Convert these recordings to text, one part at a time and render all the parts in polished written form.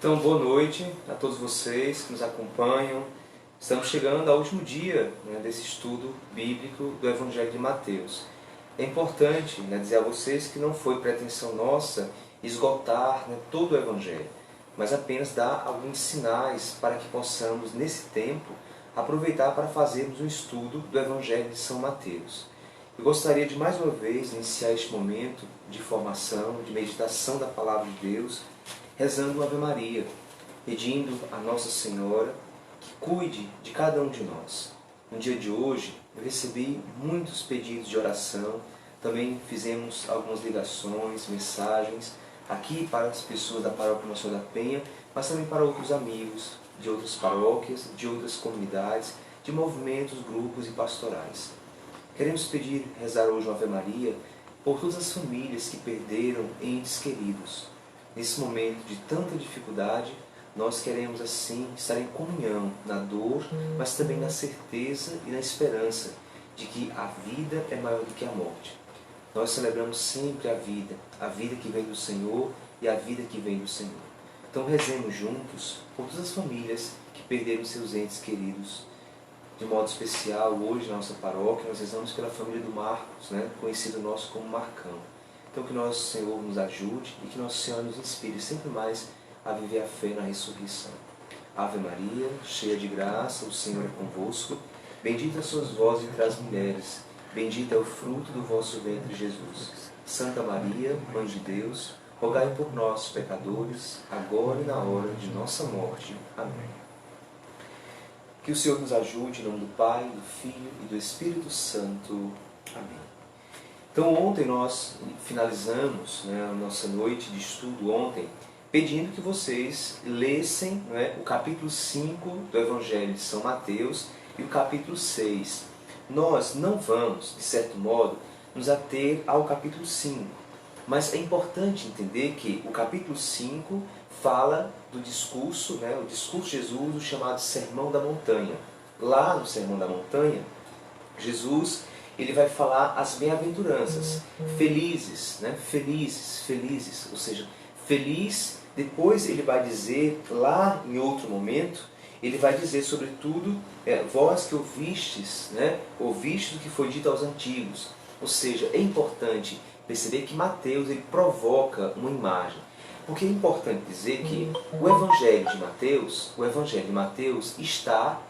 Então, boa noite a todos vocês que nos acompanham. Estamos chegando ao último dia desse estudo bíblico do Evangelho de Mateus. É importante dizer a vocês que não foi pretensão nossa esgotar todo o Evangelho, mas apenas dar alguns sinais para que possamos, nesse tempo, aproveitar para fazermos um estudo do Evangelho de São Mateus. Eu gostaria de mais uma vez iniciar este momento de formação, de meditação da Palavra de Deus, rezando uma Ave Maria, pedindo a Nossa Senhora que cuide de cada um de nós. No dia de hoje, eu recebi muitos pedidos de oração, também fizemos algumas ligações, mensagens, aqui para as pessoas da Paróquia Nossa Senhora da Penha, mas também para outros amigos de outras paróquias, de outras comunidades, de movimentos, grupos e pastorais. Queremos pedir, rezar hoje uma Ave Maria por todas as famílias que perderam entes queridos. Nesse momento de tanta dificuldade, nós queremos assim estar em comunhão na dor, mas também na certeza e na esperança de que a vida é maior do que a morte. Nós celebramos sempre a vida que vem do Senhor e a vida que vem do Senhor. Então rezemos juntos por todas as famílias que perderam seus entes queridos. De modo especial, hoje na nossa paróquia, nós rezamos pela família do Marcos, conhecido nosso como Marcão. Então que nosso Senhor nos ajude e que nosso Senhor nos inspire sempre mais a viver a fé na ressurreição. Ave Maria, cheia de graça, o Senhor é convosco. Bendita sois vós entre as mulheres, bendito é o fruto do vosso ventre, Jesus. Santa Maria, Mãe de Deus, rogai por nós, pecadores, agora e na hora de nossa morte. Amém. Que o Senhor nos ajude, em nome do Pai, do Filho e do Espírito Santo. Amém. Então ontem nós finalizamos a nossa noite de estudo ontem, pedindo que vocês lessem o capítulo 5 do Evangelho de São Mateus e o capítulo 6. Nós não vamos, de certo modo, nos ater ao capítulo 5, mas é importante entender que o capítulo 5 fala do discurso, o discurso de Jesus, o chamado Sermão da Montanha. Lá no Sermão da Montanha, Jesus ele vai falar as bem-aventuranças, felizes, felizes, ou seja, feliz. Depois ele vai dizer, lá em outro momento, ele vai dizer sobretudo, vós que ouvistes, ouvistes o que foi dito aos antigos. Ou seja, é importante perceber que Mateus ele provoca uma imagem. Porque é importante dizer que o Evangelho de Mateus está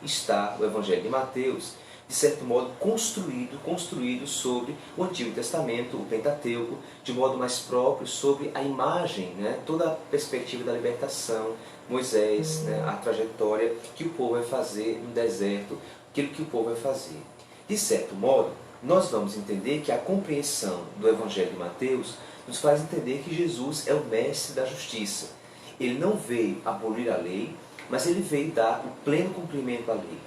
de certo modo, construído sobre o Antigo Testamento, o Pentateuco, de modo mais próprio sobre a imagem, toda a perspectiva da libertação, Moisés, a trajetória que o povo vai fazer no deserto, aquilo que o povo vai fazer. De certo modo, nós vamos entender que a compreensão do Evangelho de Mateus nos faz entender que Jesus é o mestre da justiça. Ele não veio abolir a lei, mas ele veio dar o pleno cumprimento à lei.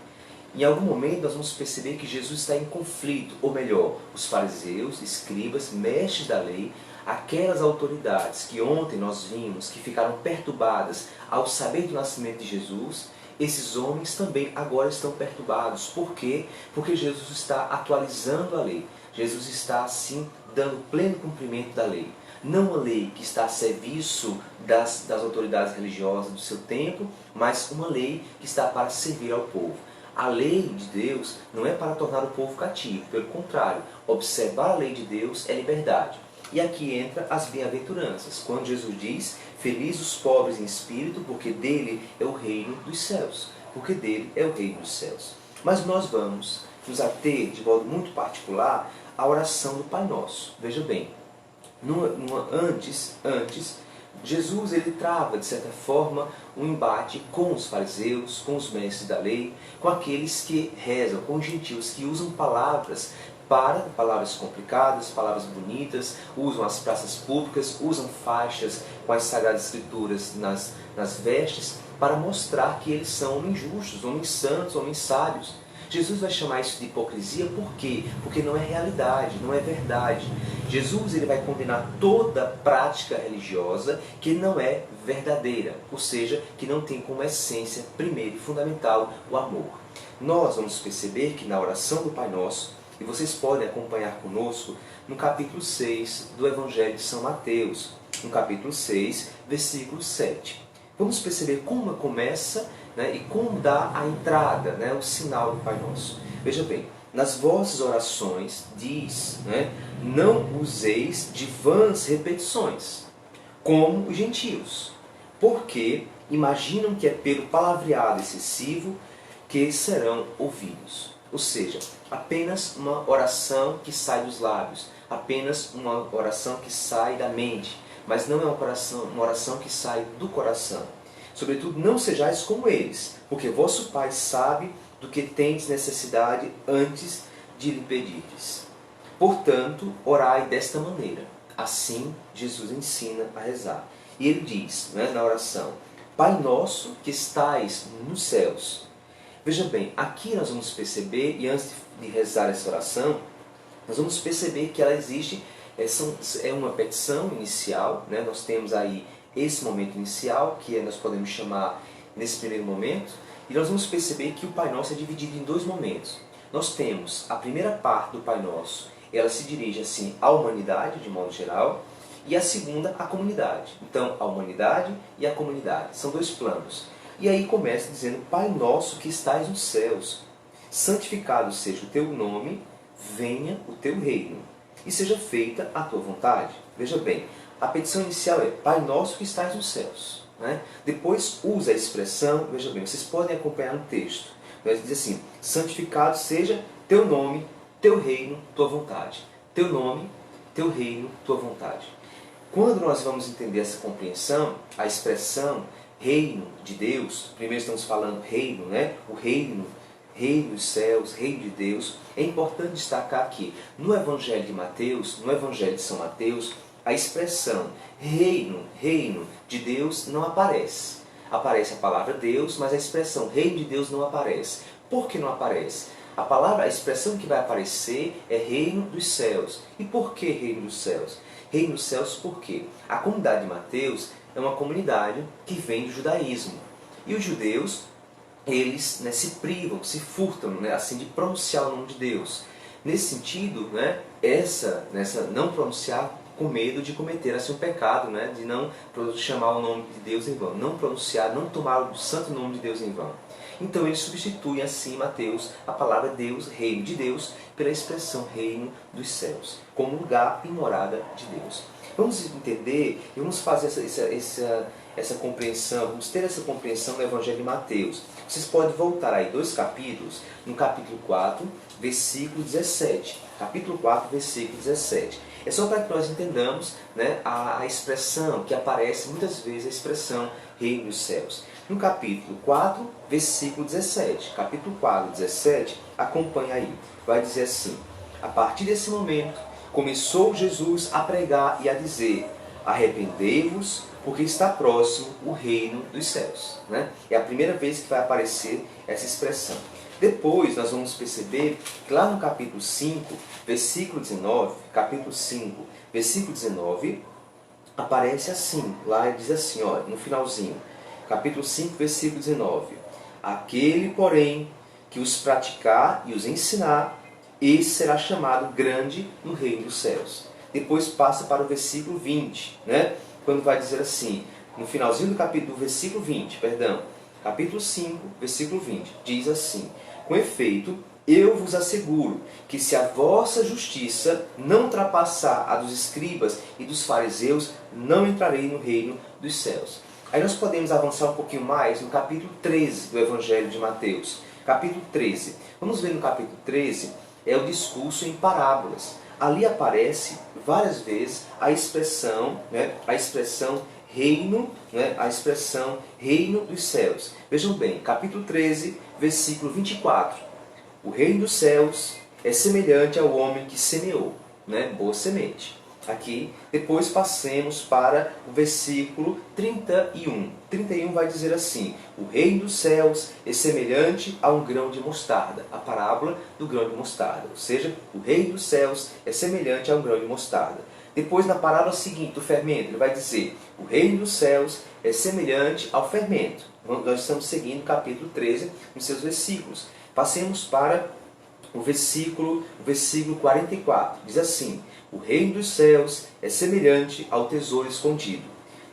Em algum momento nós vamos perceber que Jesus está em conflito, ou melhor, os fariseus, escribas, mestres da lei, aquelas autoridades que ontem nós vimos que ficaram perturbadas ao saber do nascimento de Jesus, esses homens também agora estão perturbados. Por quê? Porque Jesus está atualizando a lei. Jesus está, assim, dando pleno cumprimento da lei. Não a lei que está a serviço das autoridades religiosas do seu tempo, mas uma lei que está para servir ao povo. A lei de Deus não é para tornar o povo cativo, pelo contrário, observar a lei de Deus é liberdade. E aqui entra as bem-aventuranças, quando Jesus diz, felizes os pobres em espírito, porque dele é o reino dos céus. Porque dele é o reino dos céus. Mas nós vamos nos ater, de modo muito particular, à oração do Pai Nosso. Veja bem, antes, Jesus ele trava, de certa forma, um embate com os fariseus, com os mestres da lei, com aqueles que rezam, com os gentios que usam palavras complicadas, palavras bonitas, usam as praças públicas, usam faixas com as Sagradas Escrituras nas vestes, para mostrar que eles são homens justos, homens santos, homens sábios. Jesus vai chamar isso de hipocrisia por quê? Porque não é realidade, não é verdade. Jesus ele vai condenar toda prática religiosa que não é verdadeira, ou seja, que não tem como essência primeiro e fundamental o amor. Nós vamos perceber que na oração do Pai Nosso, e vocês podem acompanhar conosco no capítulo 6 do Evangelho de São Mateus, no capítulo 6, versículo 7. Vamos perceber como começa, né, e como dá a entrada, né, o sinal do Pai Nosso. Veja bem, nas vossas orações diz, né, não useis de vãs repetições, como os gentios, porque imaginam que é pelo palavreado excessivo que serão ouvidos. Ou seja, apenas uma oração que sai dos lábios, apenas uma oração que sai da mente, mas não é uma oração que sai do coração. Sobretudo, não sejais como eles, porque vosso Pai sabe do que tendes necessidade antes de lhe pedirdes. Portanto, orai desta maneira. Assim, Jesus ensina a rezar. E ele diz, né, na oração, Pai nosso que estais nos céus. Veja bem, aqui nós vamos perceber, e antes de rezar essa oração, nós vamos perceber que ela existe, é uma petição inicial, né? Nós temos aí esse momento inicial, que nós podemos chamar nesse primeiro momento, e nós vamos perceber que o Pai Nosso é dividido em dois momentos. Nós temos a primeira parte do Pai Nosso, ela se dirige assim à humanidade, de modo geral, e a segunda à comunidade. Então, a humanidade e a comunidade, são dois planos. E aí começa dizendo, Pai Nosso que estais nos céus, santificado seja o teu nome, venha o teu reino, e seja feita a tua vontade. Veja bem, a petição inicial é Pai Nosso que estais nos céus. Né? Depois usa a expressão, veja bem, vocês podem acompanhar no texto. Diz assim, santificado seja teu nome, teu reino, tua vontade. Teu nome, teu reino, tua vontade. Quando nós vamos entender essa compreensão, a expressão reino de Deus, primeiro estamos falando reino, né? O reino dos céus, reino de Deus. É importante destacar que no Evangelho de Mateus, no Evangelho de São Mateus, a expressão reino de Deus não aparece. Aparece a palavra Deus, mas a expressão reino de Deus não aparece. Por que não aparece? A expressão que vai aparecer é reino dos céus. E por que reino dos céus? Reino dos céus porque a comunidade de Mateus é uma comunidade que vem do judaísmo. E os judeus, eles, né, se privam, se furtam, né, assim, de pronunciar o nome de Deus. Nesse sentido, né, não pronunciar com medo de cometer assim, um pecado, né, de não chamar o nome de Deus em vão, não pronunciar, não tomar o santo nome de Deus em vão. Então eles substituem assim, Mateus, a palavra Deus, reino de Deus, pela expressão reino dos céus, como lugar e morada de Deus. Vamos entender e vamos fazer essa compreensão, vamos ter essa compreensão no Evangelho de Mateus. Vocês podem voltar aí 2 capítulos, no capítulo 4, versículo 17. Capítulo 4, versículo 17. É só para que nós entendamos, né, a expressão que aparece muitas vezes, a expressão reino dos céus. No capítulo 4, versículo 17. Capítulo 4, 17, acompanha aí. Vai dizer assim, a partir desse momento, começou Jesus a pregar e a dizer, arrependei-vos, porque está próximo o reino dos céus. Né? É a primeira vez que vai aparecer essa expressão. Depois nós vamos perceber que lá no capítulo 5, versículo 19, capítulo 5, versículo 19, aparece assim, lá diz assim, ó, no finalzinho, capítulo 5, versículo 19, aquele, porém, que os praticar e os ensinar, esse será chamado grande no reino dos céus. Depois passa para o versículo 20, né? Quando vai dizer assim, no finalzinho do capítulo, do versículo 20, capítulo 5, versículo 20, diz assim, com efeito, eu vos asseguro que se a vossa justiça não ultrapassar a dos escribas e dos fariseus, não entrarei no reino dos céus. Aí nós podemos avançar um pouquinho mais no capítulo 13 do Evangelho de Mateus. Capítulo 13. Vamos ver no capítulo 13, é o discurso em parábolas. Ali aparece várias vezes a expressão, né, reino, né, a expressão reino dos céus. Vejam bem, capítulo 13, versículo 24. O reino dos céus é semelhante ao homem que semeou, né, boa semente. Aqui, depois passemos para o versículo 31. 31 vai dizer assim, o reino dos céus é semelhante a um grão de mostarda. A parábola do grão de mostarda. Ou seja, o reino dos céus é semelhante a um grão de mostarda. Depois, na parábola seguinte, do fermento, ele vai dizer, o reino dos céus é semelhante ao fermento. Nós estamos seguindo o capítulo 13, nos seus versículos. Passemos para o versículo 44. Diz assim, o reino dos céus é semelhante ao tesouro escondido.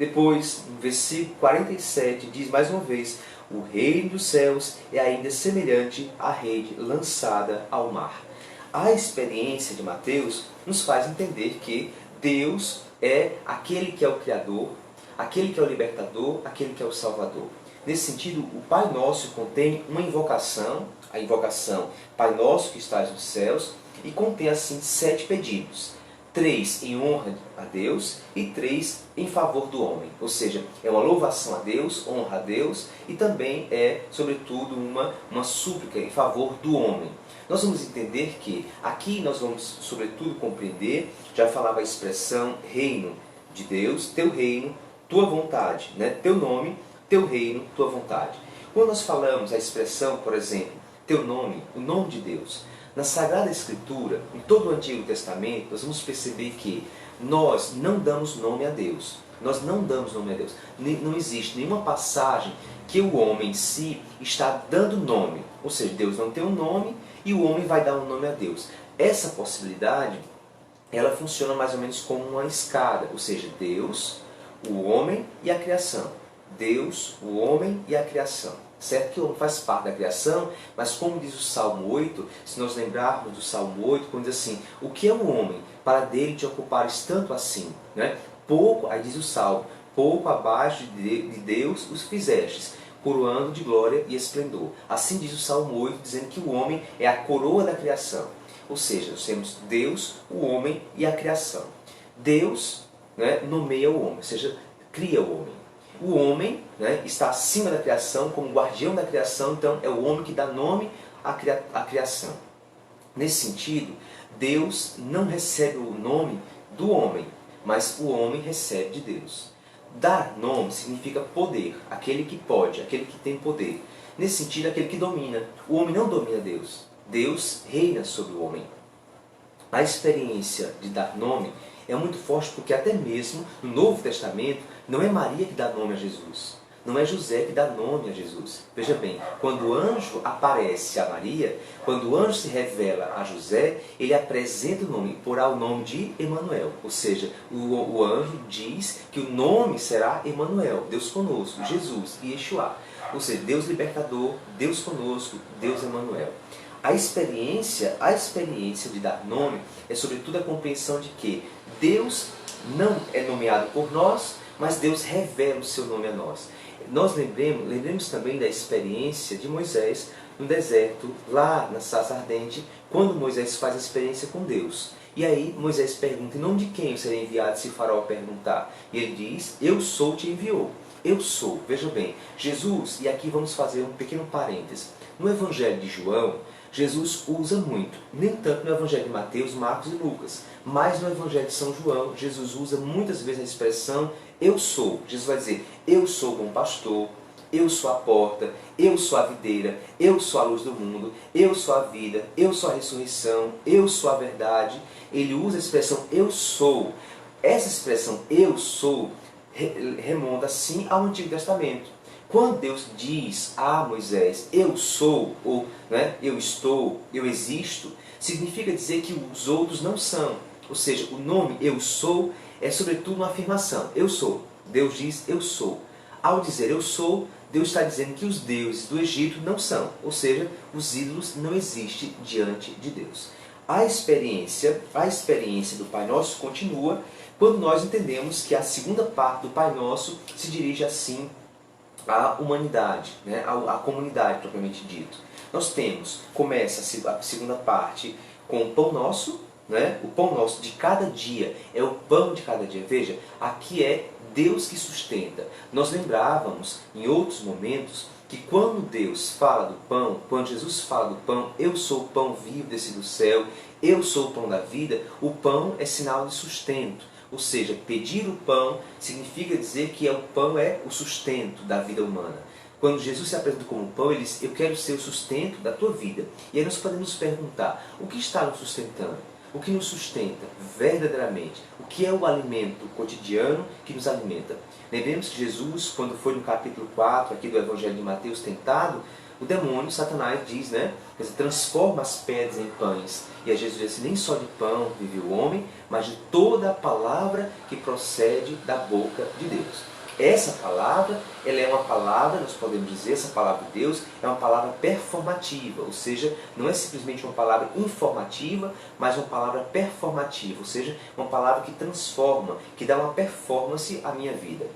Depois, no versículo 47, diz mais uma vez: o reino dos céus é ainda semelhante à rede lançada ao mar. A experiência de Mateus nos faz entender que Deus é aquele que é o Criador, aquele que é o Libertador, aquele que é o Salvador. Nesse sentido, o Pai Nosso contém uma invocação, a invocação Pai Nosso que estás nos céus, e contém assim 7 pedidos. 3 em honra a Deus e 3 em favor do homem. Ou seja, é uma louvação a Deus, honra a Deus e também é, sobretudo, uma súplica em favor do homem. Nós vamos entender que aqui nós vamos, sobretudo, compreender, já falava a expressão reino de Deus, teu reino, tua vontade, né? Teu nome, teu reino, tua vontade. Quando nós falamos a expressão, por exemplo, teu nome, o nome de Deus, na Sagrada Escritura, em todo o Antigo Testamento, nós vamos perceber que nós não damos nome a Deus. Nós não damos nome a Deus. Não existe nenhuma passagem que o homem em si está dando nome. Ou seja, Deus não tem um nome e o homem vai dar um nome a Deus. Essa possibilidade, ela funciona mais ou menos como uma escada. Ou seja, Deus, o homem e a criação. Deus, o homem e a criação. Certo que o homem faz parte da criação, mas como diz o Salmo 8, se nós lembrarmos do Salmo 8, quando diz assim: o que é o homem para dele te ocupares tanto assim? Né? Pouco, aí diz o Salmo, pouco abaixo de Deus os fizestes, coroando de glória e esplendor. Assim diz o Salmo 8, dizendo que o homem é a coroa da criação. Ou seja, nós temos Deus, o homem e a criação. Deus, né, nomeia o homem, ou seja, cria o homem. O homem, né, está acima da criação, como guardião da criação, então é o homem que dá nome à criação. Nesse sentido, Deus não recebe o nome do homem, mas o homem recebe de Deus. Dar nome significa poder, aquele que pode, aquele que tem poder. Nesse sentido, aquele que domina. O homem não domina Deus. Deus reina sobre o homem. A experiência de dar nome é muito forte porque até mesmo no Novo Testamento não é Maria que dá nome a Jesus, não é José que dá nome a Jesus. Veja bem, quando o anjo aparece a Maria, quando o anjo se revela a José, ele apresenta o nome, porá o nome de Emanuel. Ou seja, o anjo diz que o nome será Emanuel, Deus conosco, Jesus, Yeshua. Ou seja, Deus libertador, Deus conosco, Deus Emanuel. A experiência de dar nome é sobretudo a compreensão de que Deus não é nomeado por nós, mas Deus revela o seu nome a nós. Nós lembremos também da experiência de Moisés no deserto, lá na sarça ardente, quando Moisés faz a experiência com Deus. E aí Moisés pergunta: em nome de quem eu serei enviado se o faraó perguntar? E ele diz: eu sou, te enviou. Eu sou. Veja bem, Jesus, e aqui vamos fazer um pequeno parêntese. No Evangelho de João, Jesus usa muito, nem tanto no Evangelho de Mateus, Marcos e Lucas, mas no Evangelho de São João, Jesus usa muitas vezes a expressão eu sou. Jesus vai dizer: eu sou o bom pastor, eu sou a porta, eu sou a videira, eu sou a luz do mundo, eu sou a vida, eu sou a ressurreição, eu sou a verdade. Ele usa a expressão eu sou. Essa expressão eu sou remonta sim ao Antigo Testamento. Quando Deus diz a Moisés, eu sou, ou né, eu estou, eu existo, significa dizer que os outros não são. Ou seja, o nome eu sou é sobretudo uma afirmação. Eu sou. Deus diz eu sou. Ao dizer eu sou, Deus está dizendo que os deuses do Egito não são. Ou seja, os ídolos não existem diante de Deus. A experiência do Pai Nosso continua quando nós entendemos que a segunda parte do Pai Nosso se dirige assim à humanidade, né? à comunidade propriamente dito. Nós começa a segunda parte com o pão nosso, né? O pão nosso de cada dia, é o pão de cada dia. Veja, aqui é Deus que sustenta. Nós lembrávamos em outros momentos que quando Deus fala do pão, quando Jesus fala do pão, eu sou o pão vivo descido do céu, eu sou o pão da vida, o pão é sinal de sustento. Ou seja, pedir o pão significa dizer que o pão é o sustento da vida humana. Quando Jesus se apresenta como pão, ele diz: eu quero ser o sustento da tua vida. E aí nós podemos perguntar: o que está nos sustentando? O que nos sustenta verdadeiramente? O que é o alimento cotidiano que nos alimenta? Lembremos que Jesus, quando foi no capítulo 4 aqui do Evangelho de Mateus tentado, O demônio, Satanás, diz, né? Quer dizer, transforma as pedras em pães. E a Jesus diz assim, nem só de pão vive o homem, mas de toda a palavra que procede da boca de Deus. Essa palavra, ela é uma palavra, nós podemos dizer, essa palavra de Deus é uma palavra performativa, ou seja, não é simplesmente uma palavra informativa, mas uma palavra performativa, ou seja, uma palavra que transforma, que dá uma performance à minha vida.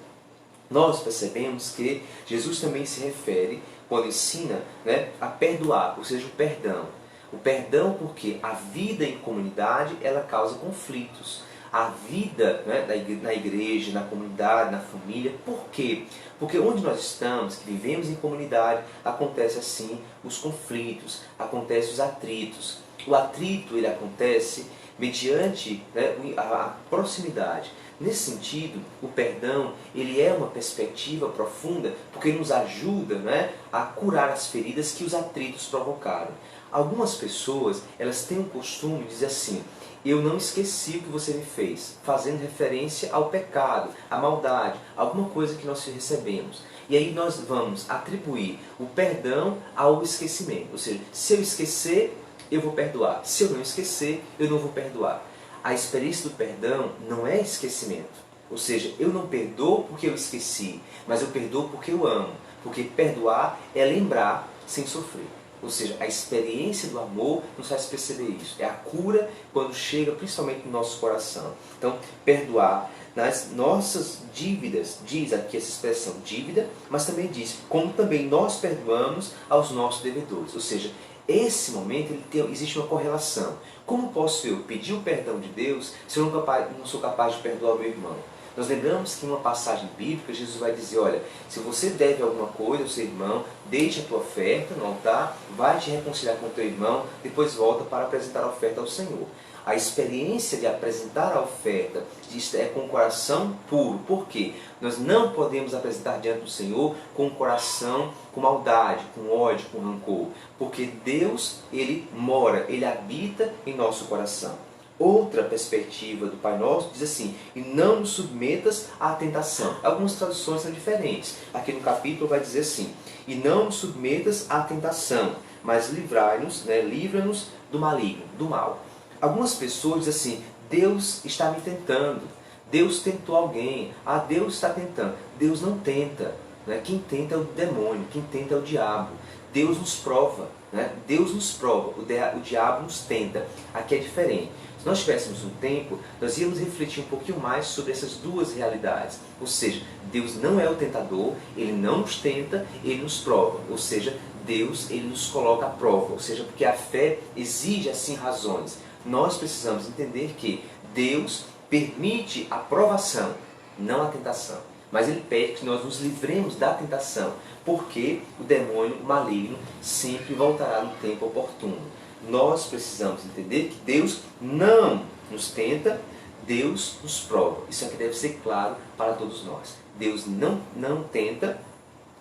Nós percebemos que Jesus também se refere, quando ensina, né, a perdoar, ou seja, o perdão. O perdão porque a vida em comunidade, ela causa conflitos. A vida, né, na igreja, na comunidade, na família. Por quê? Porque onde nós estamos, que vivemos em comunidade, acontece assim os conflitos, acontecem os atritos. O atrito ele acontece mediante, né, a proximidade. Nesse sentido, o perdão ele é uma perspectiva profunda porque ele nos ajuda, né, a curar as feridas que os atritos provocaram. Algumas pessoas elas têm o costume de dizer assim, eu não esqueci o que você me fez, fazendo referência ao pecado, à maldade, alguma coisa que nós recebemos. E aí nós vamos atribuir o perdão ao esquecimento. Ou seja, se eu esquecer, eu vou perdoar. Se eu não esquecer, eu não vou perdoar. A experiência do perdão não é esquecimento. Ou seja, eu não perdoo porque eu esqueci, mas eu perdoo porque eu amo. Porque perdoar é lembrar sem sofrer. Ou seja, a experiência do amor nos faz perceber isso. É a cura quando chega principalmente no nosso coração. Então, perdoar nas nossas dívidas, diz aqui essa expressão dívida, mas também diz como também nós perdoamos aos nossos devedores. Ou seja, esse momento existe uma correlação. Como posso eu pedir o perdão de Deus se eu não sou capaz de perdoar o meu irmão? Nós lembramos que em uma passagem bíblica, Jesus vai dizer, olha, se você deve alguma coisa ao seu irmão, deixe a tua oferta no altar, vai te reconciliar com o teu irmão, depois volta para apresentar a oferta ao Senhor. A experiência de apresentar a oferta é com o coração puro. Por quê? Nós não podemos apresentar diante do Senhor com o coração com maldade, com ódio, com rancor. Porque Deus, Ele mora, Ele habita em nosso coração. Outra perspectiva do Pai Nosso diz assim, e não nos submetas à tentação. Algumas traduções são diferentes. Aqui no capítulo vai dizer assim, e não nos submetas à tentação, mas livrai-nos, né, livra-nos do maligno, do mal. Algumas pessoas dizem assim, Deus está me tentando, Deus tentou alguém, Deus está tentando. Deus não tenta, né? Quem tenta é o demônio, quem tenta é o diabo. Deus nos prova, né? Deus nos prova, o diabo nos tenta. Aqui é diferente. Se nós tivéssemos um tempo, nós íamos refletir um pouquinho mais sobre essas duas realidades. Ou seja, Deus não é o tentador, Ele não nos tenta, Ele nos prova. Ou seja, Deus Ele nos coloca à prova. Ou seja, porque a fé exige assim razões. Nós precisamos entender que Deus permite a provação, não a tentação. Mas Ele pede que nós nos livremos da tentação, porque o demônio maligno sempre voltará no tempo oportuno. Nós precisamos entender que Deus não nos tenta, Deus nos prova. Isso aqui deve ser claro para todos nós. Deus não tenta,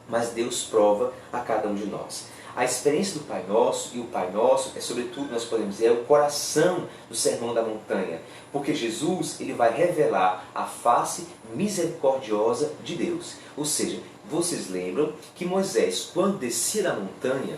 mas Deus prova a cada um de nós. A experiência do Pai Nosso, e o Pai Nosso é sobretudo, nós podemos dizer, é o coração do Sermão da Montanha. Porque Jesus ele vai revelar a face misericordiosa de Deus. Ou seja, vocês lembram que Moisés, quando desceu da montanha,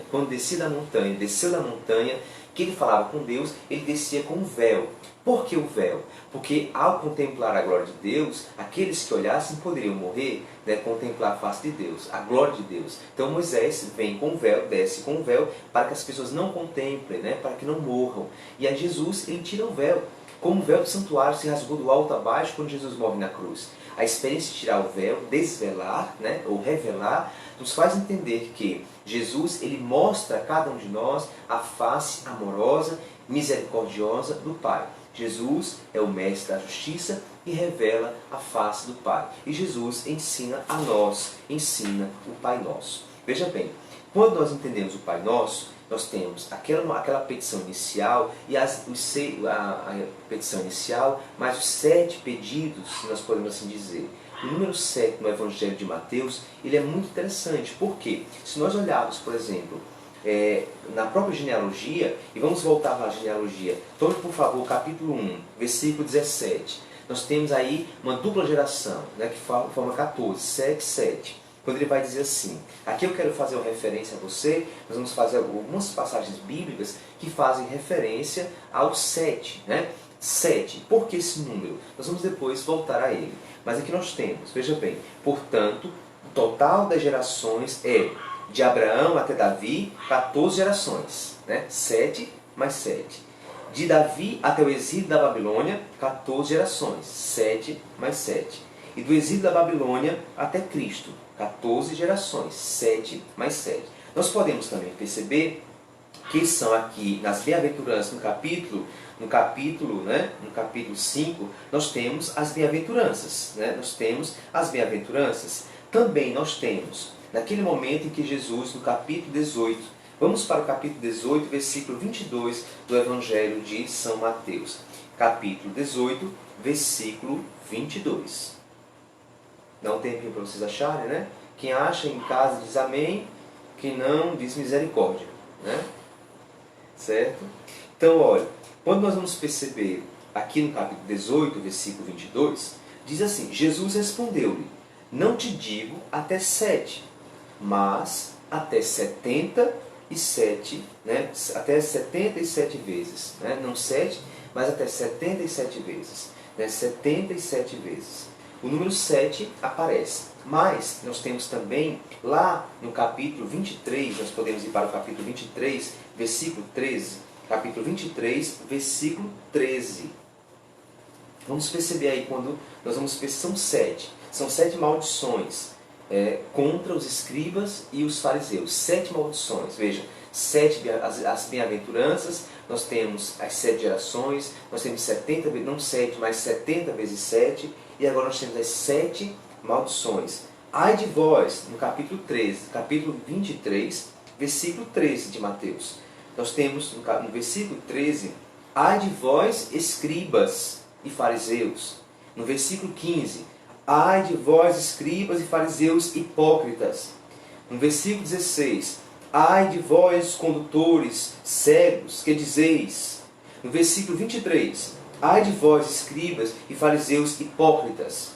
que ele falava com Deus, ele descia com um véu. Por que o véu? Porque ao contemplar a glória de Deus, aqueles que olhassem poderiam morrer, né, contemplar a face de Deus, a glória de Deus. Então Moisés vem com o véu, desce com o véu, para que as pessoas não contemplem, né, para que não morram. E aí Jesus, ele tira o véu. Como o véu do santuário se rasgou do alto a baixo quando Jesus morre na cruz. A experiência de tirar o véu, desvelar, né, ou revelar, nos faz entender que Jesus ele mostra a cada um de nós a face amorosa, misericordiosa do Pai. Jesus é o mestre da justiça e revela a face do Pai. E Jesus ensina a nós, ensina o Pai Nosso. Veja bem, quando nós entendemos o Pai Nosso, nós temos aquela petição inicial, e a petição inicial, mais os 7 pedidos, se nós podemos assim dizer. O número 7 no Evangelho de Mateus, ele é muito interessante. Por quê? Se nós olharmos, por exemplo, na própria genealogia, e vamos voltar para a genealogia, tome por favor o capítulo 1, versículo 17. Nós temos aí uma dupla geração, né, que forma 14, 7, 7. quando ele vai dizer assim, aqui eu quero fazer uma referência a você, nós vamos fazer algumas passagens bíblicas que fazem referência ao 7, né? 7, por que esse número? Nós vamos depois voltar a ele. Mas aqui nós temos, veja bem, portanto, o total das gerações é de Abraão até Davi, 14 gerações, né? 7 mais 7. De Davi até o exílio da Babilônia, 14 gerações, 7 mais 7. E do exílio da Babilônia até Cristo, 14 gerações, 7 mais 7. Nós podemos também perceber que são aqui nas bem-aventuranças no capítulo 5, nós temos as bem-aventuranças, né? Nós temos as bem-aventuranças. Também nós temos, naquele momento em que Jesus, no capítulo 18, vamos para o capítulo 18, versículo 22 do Evangelho de São Mateus. Capítulo 18, versículo 22. Dá um tempinho para vocês acharem, né? Quem acha em casa diz amém, quem não diz misericórdia, né? Certo? Então, olha, quando nós vamos perceber aqui no capítulo 18, versículo 22, diz assim, Jesus respondeu-lhe, não te digo até 7, mas até 77, né? Até 77 vezes, né? Não 7, mas até 77 vezes, né? 77 vezes. O número 7 aparece, mas nós temos também lá no capítulo 23, nós podemos ir para o capítulo 23, versículo 13, capítulo 23, versículo 13. Vamos perceber aí quando nós vamos perceber, são 7 maldições contra os escribas e os fariseus, 7 maldições, veja, 7 as bem-aventuranças, nós temos as 7 gerações, nós temos 70, não 7, mas 70 vezes 7, e agora nós temos as 7 maldições. Ai de vós, no capítulo 13, capítulo 23, versículo 13 de Mateus. Nós temos no versículo 13, ai de vós, escribas e fariseus. No versículo 15, ai de vós, escribas e fariseus hipócritas. No versículo 16, ai de vós, condutores cegos, que dizeis. No versículo 23, ai de vós, escribas e fariseus hipócritas.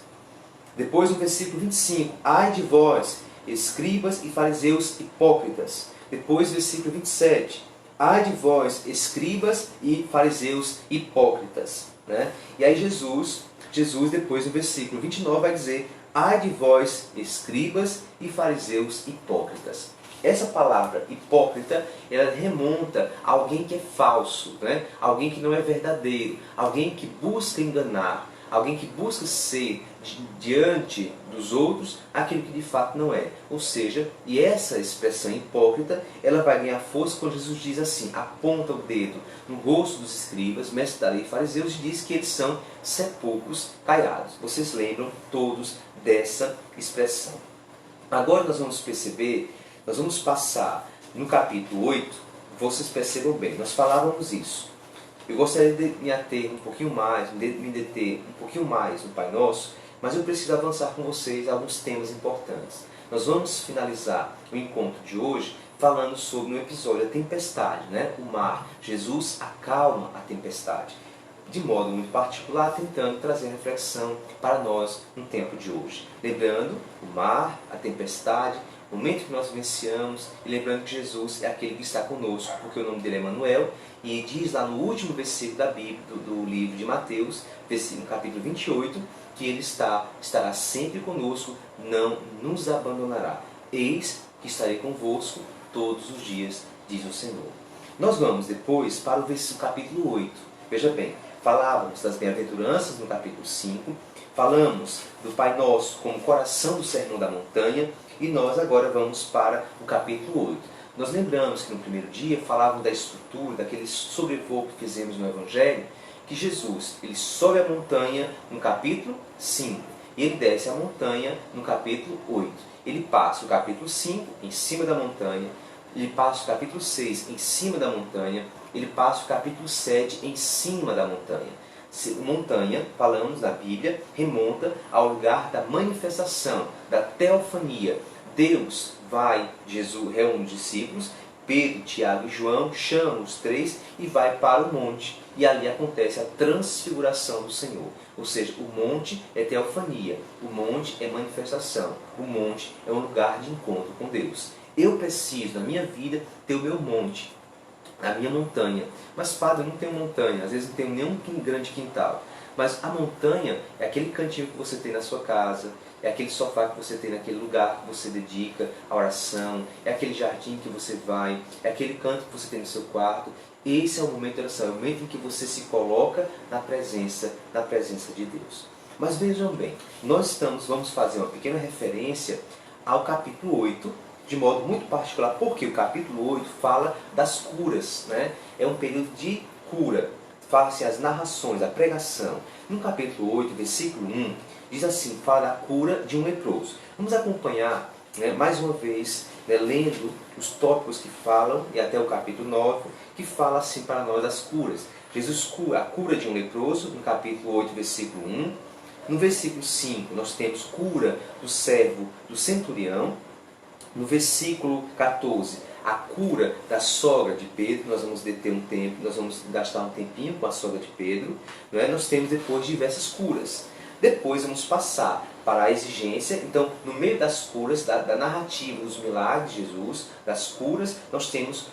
Depois no versículo 25, ai de vós, escribas e fariseus hipócritas. Depois versículo 27, ai de vós, escribas e fariseus hipócritas. Né? E aí Jesus depois no versículo 29 vai dizer, ai de vós, escribas e fariseus hipócritas. Essa palavra hipócrita, ela remonta a alguém que é falso, né? Alguém que não é verdadeiro, alguém que busca enganar, alguém que busca ser diante dos outros aquilo que de fato não é. Ou seja, e essa expressão hipócrita, ela vai ganhar força quando Jesus diz assim, aponta o dedo no rosto dos escribas, mestres da lei e fariseus, e diz que eles são sepulcros caiados. Vocês lembram todos dessa expressão. Agora nós vamos perceber, nós vamos passar no capítulo 8, vocês percebam bem, nós falávamos isso. Eu gostaria de me ater um pouquinho mais, me deter um pouquinho mais no Pai Nosso, mas eu preciso avançar com vocês alguns temas importantes. Nós vamos finalizar o encontro de hoje falando sobre um episódio da tempestade, né? O mar. Jesus acalma a tempestade. De modo muito particular, tentando trazer reflexão para nós no tempo de hoje. Lembrando o mar, a tempestade, o momento que nós vivenciamos, e lembrando que Jesus é aquele que está conosco, porque o nome dele é Emanuel, e diz lá no último versículo da Bíblia, do livro de Mateus, no capítulo 28, que ele estará sempre conosco, não nos abandonará. Eis que estarei convosco todos os dias, diz o Senhor. Nós vamos depois para o capítulo 8. Veja bem, falávamos das bem-aventuranças no capítulo 5, falamos do Pai Nosso como coração do Sermão da Montanha, e nós agora vamos para o capítulo 8. Nós lembramos que no primeiro dia falávamos da estrutura, daquele sobrevoo que fizemos no Evangelho, que Jesus ele sobe a montanha no capítulo 5 e ele desce a montanha no capítulo 8. Ele passa o capítulo 5 em cima da montanha, ele passa o capítulo 6 em cima da montanha, ele passa o capítulo 7 em cima da montanha. Montanha, falamos na Bíblia, remonta ao lugar da manifestação, da teofania. Deus vai, Jesus reúne os discípulos, Pedro, Tiago e João chamam os três e vai para o monte. E ali acontece a transfiguração do Senhor. Ou seja, o monte é teofania, o monte é manifestação, o monte é um lugar de encontro com Deus. Eu preciso, na minha vida, ter o meu monte, a minha montanha. Mas, padre, eu não tenho montanha, às vezes não tenho nenhum grande quintal. Mas a montanha é aquele cantinho que você tem na sua casa, é aquele sofá que você tem naquele lugar que você dedica à oração, é aquele jardim que você vai, é aquele canto que você tem no seu quarto. Esse é o momento de oração, é o momento em que você se coloca na presença de Deus. Mas vejam bem, vamos fazer uma pequena referência ao capítulo 8, de modo muito particular, porque o capítulo 8 fala das curas, né? É um período de cura, fala-se as narrações, a pregação. No capítulo 8, versículo 1, diz assim, fala da cura de um leproso. Vamos acompanhar, né, mais uma vez, né, lendo os tópicos que falam, e até o capítulo 9, que fala assim para nós das curas. Jesus cura a cura de um leproso, no capítulo 8, versículo 1. No versículo 5, nós temos cura do servo do centurião. No versículo 14, a cura da sogra de Pedro. Nós vamos deter um tempo, nós vamos gastar um tempinho com a sogra de Pedro. Não é? Nós temos depois diversas curas. Depois vamos passar para a exigência. Então, no meio das curas, da narrativa dos milagres de Jesus, das curas, nós temos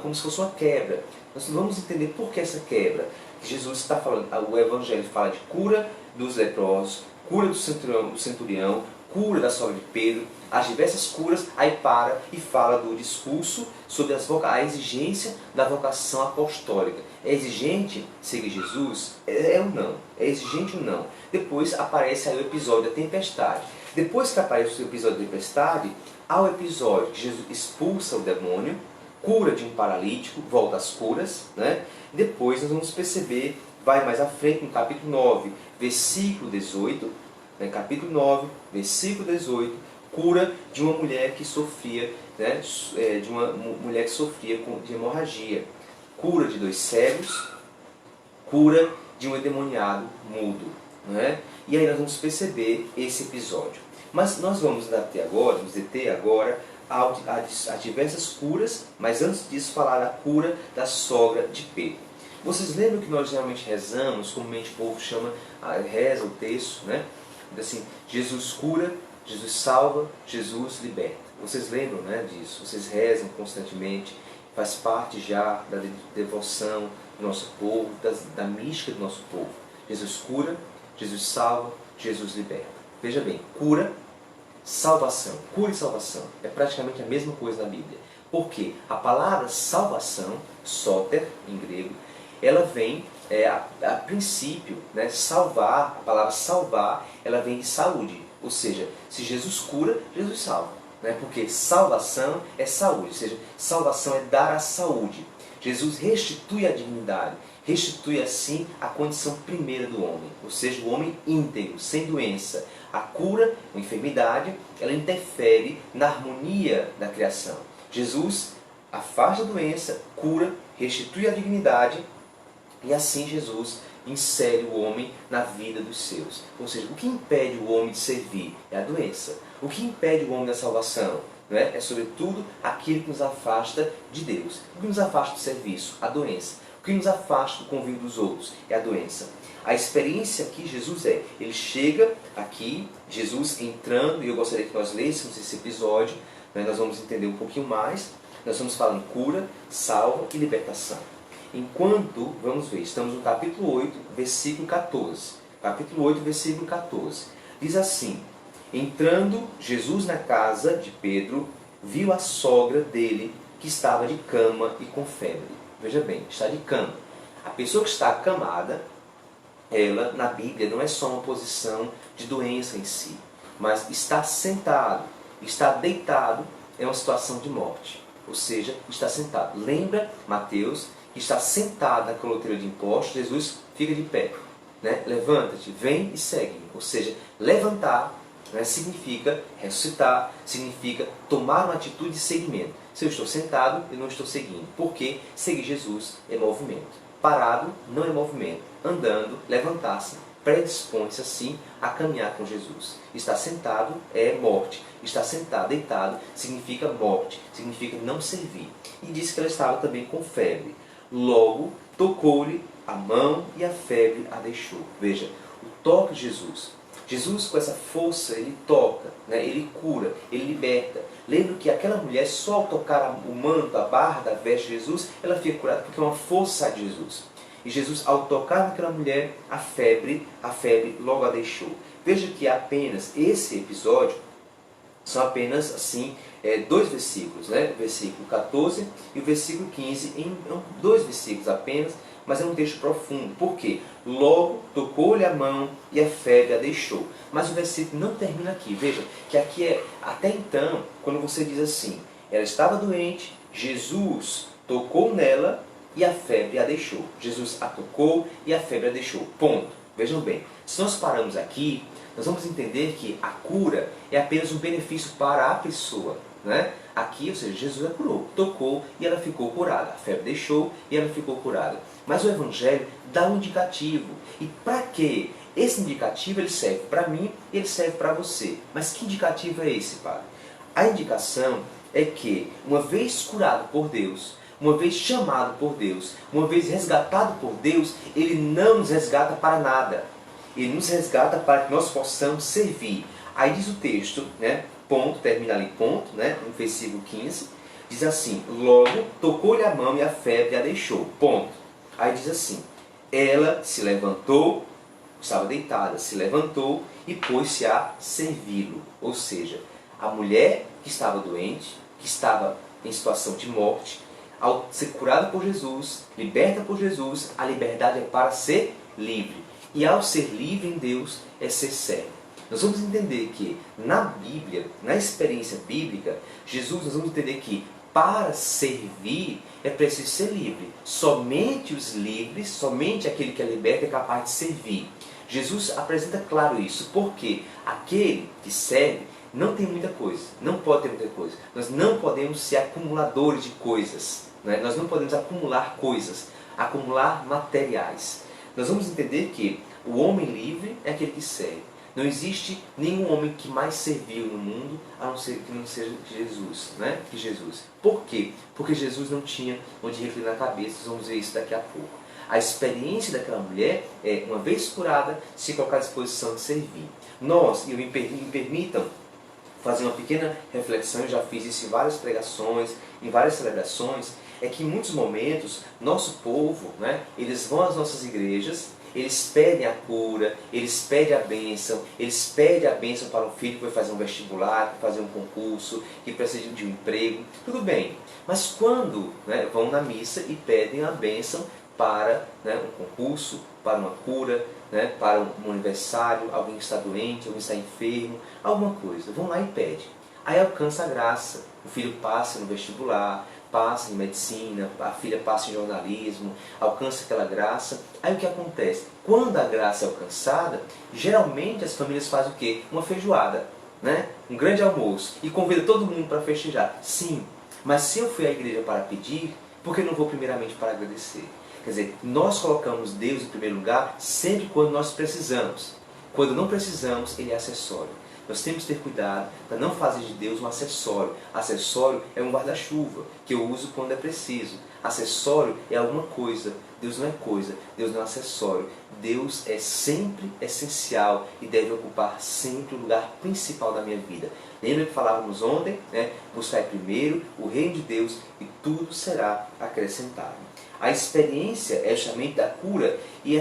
como se fosse uma quebra. Nós vamos entender por que essa quebra. Jesus está falando, o Evangelho fala de cura dos leprosos, cura do centurião, cura da sogra de Pedro, as diversas curas, aí para e fala do discurso sobre a exigência da vocação apostólica. É exigente seguir Jesus? É ou não? É exigente ou não? Depois aparece aí o episódio da tempestade. Depois que aparece o episódio da tempestade, há o episódio que Jesus expulsa o demônio, cura de um paralítico, volta às curas, né? Depois nós vamos perceber, vai mais à frente no capítulo 9, versículo 18, né? Capítulo 9, versículo 18, cura de uma mulher que sofria, né? De uma mulher que sofria de hemorragia, cura de 2 cegos, cura de um endemoniado mudo, né? E aí nós vamos perceber esse episódio. Mas nós vamos deter agora a diversas curas, mas antes disso falar da cura da sogra de Pedro. Vocês lembram que nós geralmente rezamos, comumente o povo chama, reza o texto, né? Assim, Jesus cura, Jesus salva, Jesus liberta. Vocês lembram, né, disso? Vocês rezam constantemente, faz parte já da devoção do nosso povo, da mística do nosso povo. Jesus cura, Jesus salva, Jesus liberta. Veja bem, cura, salvação. Cura e salvação é praticamente a mesma coisa na Bíblia. Por quê? A palavra salvação, soter em grego, ela vem, a princípio, né, salvar, a palavra salvar, ela vem de saúde. Ou seja, se Jesus cura, Jesus salva. Né? Porque salvação é saúde, ou seja, salvação é dar a saúde. Jesus restitui a dignidade, restitui assim a condição primeira do homem, ou seja, o homem íntegro, sem doença. A cura, a enfermidade, ela interfere na harmonia da criação. Jesus afasta a doença, cura, restitui a dignidade e assim Jesus insere o homem na vida dos seus. Ou seja, o que impede o homem de servir é a doença. O que impede o homem da salvação? Não é? É sobretudo aquilo que nos afasta de Deus. O que nos afasta do serviço? A doença. O que nos afasta do convívio dos outros? É a doença. A experiência aqui, Jesus ele chega aqui, Jesus entrando, e eu gostaria que nós lêssemos esse episódio, né? Nós vamos entender um pouquinho mais. Nós vamos falar em cura, salva e libertação. Enquanto, vamos ver, estamos no capítulo 8, versículo 14. Capítulo 8, versículo 14. Diz assim: entrando Jesus na casa de Pedro, viu a sogra dele, que estava de cama e com febre. Veja bem, está de cama. A pessoa que está acamada, ela, na Bíblia, não é só uma posição de doença em si, mas está sentado, está deitado, é uma situação de morte. Ou seja, está sentado. Lembra, Mateus, que está sentado na coloteira de impostos, Jesus fica de pé. Né? Levanta-te, vem e segue-me. Ou seja, levantar, né, significa ressuscitar, significa tomar uma atitude de seguimento. Se eu estou sentado, eu não estou seguindo. Porque seguir Jesus é movimento. Parado não é movimento. Andando, levantar-se, predispõe-se assim a caminhar com Jesus. Estar sentado é morte. Estar sentado, deitado, significa morte, significa não servir. e disse que ela estava também com febre. Logo, tocou-lhe a mão e a febre a deixou. Veja, o toque de Jesus. Jesus, com essa força, ele toca, né? Ele cura, ele liberta. Lembra que aquela mulher, só ao tocar o manto, a barra da veste de Jesus, ela fica curada porque é uma força de Jesus. E Jesus, ao tocar naquela mulher, a febre logo a deixou. Veja que apenas esse episódio são apenas assim, 2 versículos, né? O versículo 14 e o versículo 15, em 2 versículos apenas, mas é um texto profundo. Por quê? Logo tocou-lhe a mão e a febre a deixou. Mas o versículo não termina aqui. Veja que aqui até então, quando você diz assim, ela estava doente, Jesus tocou nela e a febre a deixou. Jesus a tocou e a febre a deixou. Ponto. Vejam bem, se nós paramos aqui, nós vamos entender que a cura é apenas um benefício para a pessoa, né? Aqui, ou seja, Jesus a curou, tocou e ela ficou curada. A febre deixou e ela ficou curada. Mas o Evangelho dá um indicativo. E para quê? Esse indicativo ele serve para mim e ele serve para você. Mas que indicativo é esse, Padre? A indicação é que, uma vez curado por Deus, uma vez chamado por Deus, uma vez resgatado por Deus, Ele não nos resgata para nada. Ele nos resgata para que nós possamos servir. Aí diz o texto, né? Ponto, termina ali ponto, né? No versículo 15, diz assim, logo tocou-lhe a mão e a febre a deixou. Ponto. Aí diz assim, ela se levantou, estava deitada, se levantou e pôs-se a servi-lo. Ou seja, a mulher que estava doente, que estava em situação de morte, ao ser curada por Jesus, liberta por Jesus, a liberdade é para ser livre. E ao ser livre em Deus, é ser servo. Nós vamos entender que na Bíblia, na experiência bíblica, nós vamos entender que para servir é preciso ser livre. Somente os livres, somente aquele que é liberto é capaz de servir. Jesus apresenta claro isso, porque aquele que serve não tem muita coisa, não pode ter muita coisa. Nós não podemos ser acumuladores de coisas, né? Nós não podemos acumular coisas, acumular materiais. Nós vamos entender que o homem livre é aquele que serve. Não existe nenhum homem que mais serviu no mundo, a não ser que não seja Jesus, né? Que Jesus. Por quê? Porque Jesus não tinha onde refletir na cabeça, nós vamos ver isso daqui a pouco. A experiência daquela mulher é, uma vez curada, se colocar à disposição de servir. Nós, e me permitam fazer uma pequena reflexão, eu já fiz isso em várias pregações, em várias celebrações, é que em muitos momentos, nosso povo, né, eles vão às nossas igrejas, eles pedem a cura, eles pedem a bênção para um filho que vai fazer um vestibular, que vai fazer um concurso, que precisa de um emprego, tudo bem. Mas quando, né, vão na missa e pedem a bênção para, né, um concurso, para uma cura, né, para um aniversário, alguém está doente, alguém está enfermo, alguma coisa, vão lá e pedem. Aí alcança a graça, o filho passa no vestibular, passa em medicina, a filha passa em jornalismo, alcança aquela graça. Aí o que acontece? Quando a graça é alcançada, geralmente as famílias fazem o quê? Uma feijoada, né? Um grande almoço, e convida todo mundo para festejar. Sim, mas se eu fui à igreja para pedir, por que não vou primeiramente para agradecer? Quer dizer, nós colocamos Deus em primeiro lugar sempre quando nós precisamos. Quando não precisamos, Ele é acessório. Nós temos que ter cuidado para não fazer de Deus um acessório. Acessório é um guarda-chuva que eu uso quando é preciso. Acessório é alguma coisa. Deus não é coisa. Deus não é acessório. Deus é sempre essencial e deve ocupar sempre o lugar principal da minha vida. Lembra que falávamos ontem, né? Buscar primeiro o reino de Deus e tudo será acrescentado. A experiência é justamente da cura e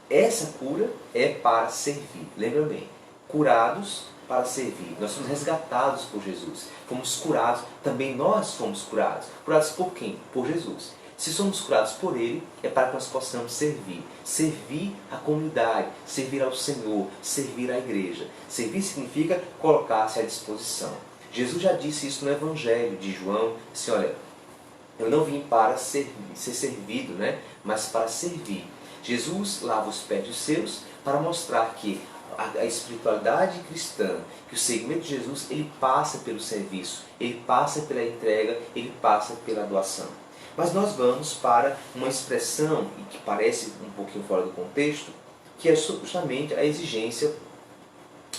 essa cura é para servir. Lembra bem, curados para servir. Nós fomos resgatados por Jesus. Fomos curados, também nós fomos curados. Curados por quem? Por Jesus. Se somos curados por Ele, é para que nós possamos servir. Servir a comunidade, servir ao Senhor, servir à igreja. Servir significa colocar-se à disposição. Jesus já disse isso no Evangelho de João, assim, olha, eu não vim para ser servido, né? Mas para servir. Jesus lava os pés dos seus para mostrar que a espiritualidade cristã, que o segmento de Jesus, ele passa pelo serviço, ele passa pela entrega, ele passa pela doação. Mas nós vamos para uma expressão, que parece um pouquinho fora do contexto, que é justamente a exigência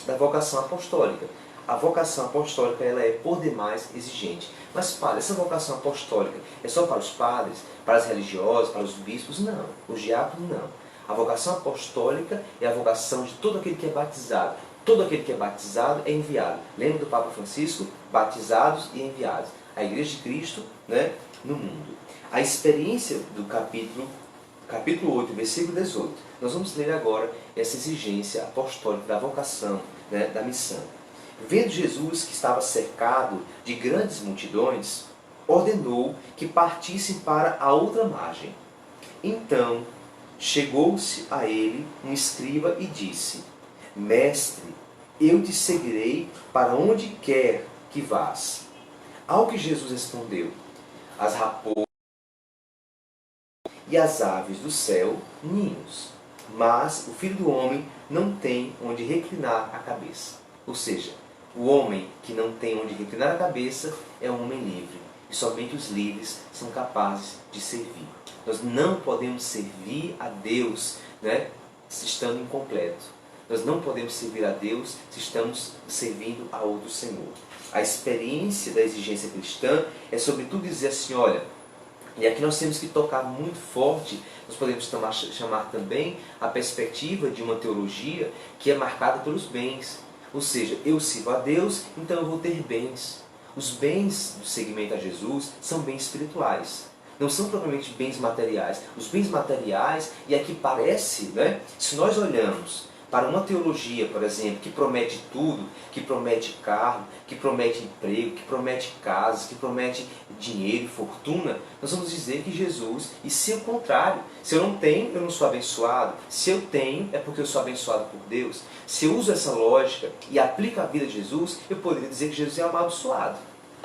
da vocação apostólica. a vocação apostólica ela é por demais exigente. Mas, padre, essa vocação apostólica é só para os padres, para as religiosas, para os bispos? Não. Os diáconos, não. A vocação apostólica é a vocação de todo aquele que é batizado. Todo aquele que é batizado é enviado. Lembra do Papa Francisco? Batizados e enviados. A Igreja de Cristo, né, no mundo. A experiência do capítulo 8, versículo 18. Nós vamos ler agora essa exigência apostólica da vocação, né, da missão. Vendo Jesus que estava cercado de grandes multidões, ordenou que partissem para a outra margem. Então, chegou-se a ele um escriba e disse: Mestre, eu te seguirei para onde quer que vás. Ao que Jesus respondeu: As raposas e as aves do céu, ninhos, mas o Filho do Homem não tem onde reclinar a cabeça. Ou seja, o homem que não tem onde reclinar a cabeça é um homem livre, e somente os livres são capazes de servir. Nós não podemos servir a Deus, né, se estando incompleto. Nós não podemos servir a Deus se estamos servindo a outro Senhor. A experiência da exigência cristã é sobretudo dizer assim, olha, e aqui nós temos que tocar muito forte, nós podemos chamar também a perspectiva de uma teologia que é marcada pelos bens. Ou seja, eu sirvo a Deus, então eu vou ter bens. Os bens do seguimento a Jesus são bens espirituais. Não são propriamente bens materiais. Os bens materiais, e aqui parece, né, se nós olhamos para uma teologia, por exemplo, que promete tudo, que promete carro, que promete emprego, que promete casas, que promete dinheiro, fortuna, nós vamos dizer que Jesus, e se o contrário, se eu não tenho, eu não sou abençoado, se eu tenho, é porque eu sou abençoado por Deus. Se eu uso essa lógica e aplico a vida de Jesus, eu poderia dizer que Jesus é amaldiçoado,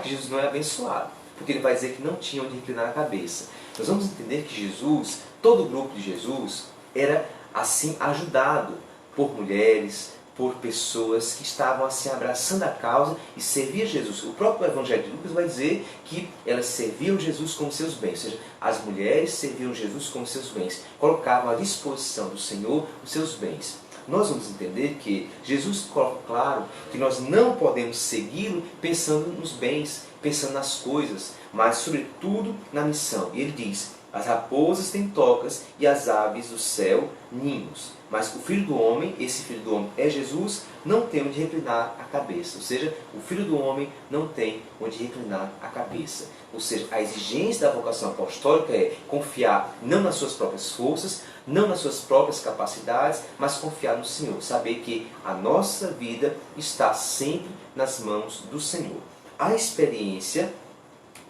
que Jesus não é abençoado, porque ele vai dizer que não tinha onde reclinar a cabeça. Nós vamos entender que Jesus, todo o grupo de Jesus, era assim ajudado por mulheres, por pessoas que estavam assim abraçando a causa e serviam Jesus. O próprio Evangelho de Lucas vai dizer que elas serviam Jesus com seus bens, ou seja, as mulheres serviam Jesus com seus bens, colocavam à disposição do Senhor os seus bens. Nós vamos entender que Jesus coloca claro que nós não podemos segui-lo pensando nos bens, pensando nas coisas, mas sobretudo na missão. E ele diz: as raposas têm tocas e as aves do céu ninhos. Mas o Filho do Homem, esse Filho do Homem é Jesus, não tem onde reclinar a cabeça. Ou seja, o Filho do Homem não tem onde reclinar a cabeça. Ou seja, a exigência da vocação apostólica é confiar não nas suas próprias forças, não nas suas próprias capacidades, mas confiar no Senhor. Saber que a nossa vida está sempre nas mãos do Senhor. A experiência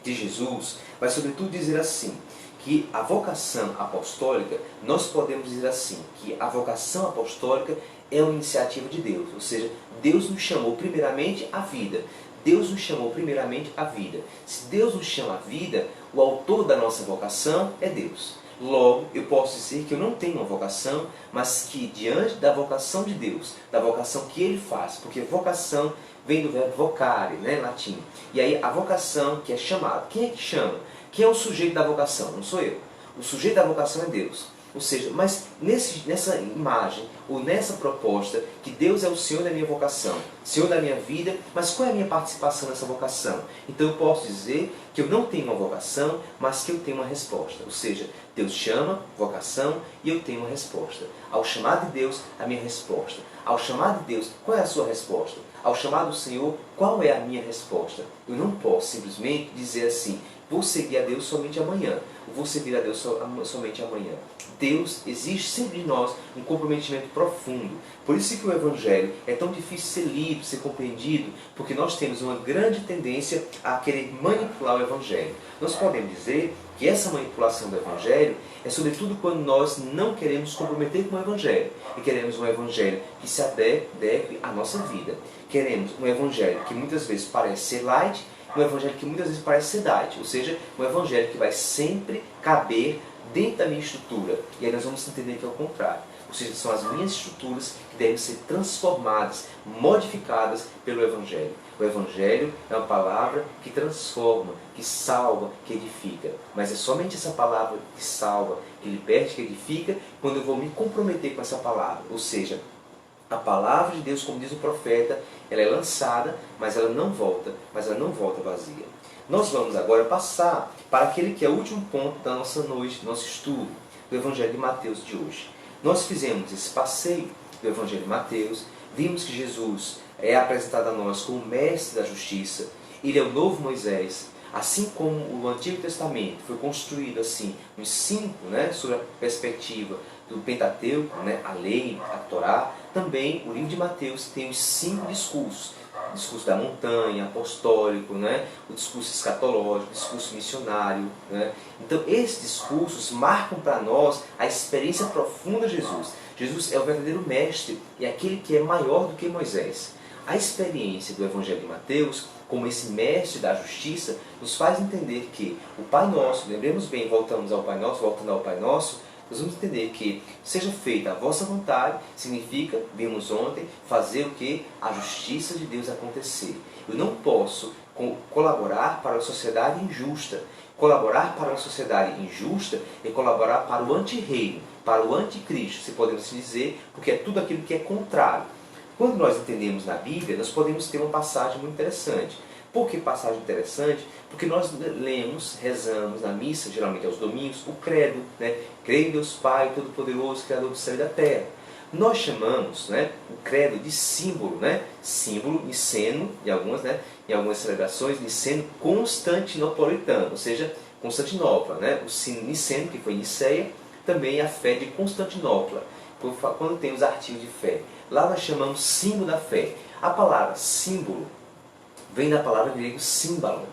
de Jesus vai sobretudo dizer assim, que a vocação apostólica, nós podemos dizer assim, que a vocação apostólica é uma iniciativa de Deus. Ou seja, Deus nos chamou primeiramente à vida. Deus nos chamou primeiramente à vida. Se Deus nos chama à vida, o autor da nossa vocação é Deus. Logo, eu posso dizer que eu não tenho uma vocação, mas que diante da vocação de Deus, da vocação que Ele faz, porque vocação vem do verbo vocare, né, em latim. E aí a vocação que é chamada. Quem é que chama? Quem é o sujeito da vocação? Não sou eu. O sujeito da vocação é Deus. Ou seja, mas nessa imagem, ou nessa proposta, que Deus é o Senhor da minha vocação, Senhor da minha vida, mas qual é a minha participação nessa vocação? Então eu posso dizer que eu não tenho uma vocação, mas que eu tenho uma resposta. Ou seja, Deus chama, vocação, e eu tenho uma resposta. Ao chamar de Deus, a minha resposta. Ao chamar de Deus, qual é a sua resposta? Ao chamar do Senhor, qual é a minha resposta? Eu não posso simplesmente dizer assim, vou seguir a Deus somente amanhã, vou servir a Deus somente amanhã. Deus exige sempre de nós um comprometimento profundo. Por isso que o Evangelho é tão difícil ser lido, ser compreendido, porque nós temos uma grande tendência a querer manipular o Evangelho. Nós podemos dizer que essa manipulação do Evangelho é sobretudo quando nós não queremos comprometer com o Evangelho e queremos um Evangelho que se adeque à nossa vida. Queremos um Evangelho que muitas vezes parece ser light, um Evangelho que muitas vezes parece ser diet, ou seja, um Evangelho que vai sempre caber dentro da minha estrutura. E aí nós vamos entender que é o contrário. Ou seja, são as minhas estruturas que devem ser transformadas, modificadas pelo Evangelho. O Evangelho é uma palavra que transforma, que salva, que edifica. Mas é somente essa palavra que salva, que liberta, que edifica, quando eu vou me comprometer com essa palavra. Ou seja, A palavra de Deus, como diz o profeta, ela é lançada, mas ela não volta vazia. Nós vamos agora passar para aquele que é o último ponto da nossa noite, do nosso estudo, do Evangelho de Mateus de hoje. Nós fizemos esse passeio do Evangelho de Mateus, vimos que Jesus é apresentado a nós como mestre da justiça, ele é o novo Moisés, assim como o Antigo Testamento foi construído assim, uns 5, sob a perspectiva do Pentateuco, a lei, a Torá, também o livro de Mateus tem os 5 discursos. O discurso da montanha, apostólico, o discurso escatológico, o discurso missionário. Então, esses discursos marcam para nós a experiência profunda de Jesus. Jesus é o verdadeiro mestre e aquele que é maior do que Moisés. A experiência do Evangelho de Mateus, como esse mestre da justiça, nos faz entender que o Pai Nosso, lembremos bem, voltando ao Pai Nosso, nós vamos entender que seja feita a vossa vontade, significa, vimos ontem, fazer o que? A justiça de Deus acontecer. Eu não posso colaborar para a sociedade injusta. Colaborar para uma sociedade injusta é colaborar para o anti-reino, para o anticristo, se podemos dizer, porque é tudo aquilo que é contrário. Quando nós entendemos na Bíblia, nós podemos ter uma passagem muito interessante. Por que passagem interessante? Porque nós lemos, rezamos na missa, geralmente aos domingos, o credo. Creio em Deus Pai, Todo-Poderoso, Criador do céu e da terra. Nós chamamos o credo de símbolo, símbolo niceno, em algumas celebrações, niceno constantinopolitano, ou seja, Constantinopla. O sino niceno, que foi Niceia, também a fé de Constantinopla, quando tem os artigos de fé. Lá nós chamamos símbolo da fé. A palavra símbolo vem da palavra grega símbalon,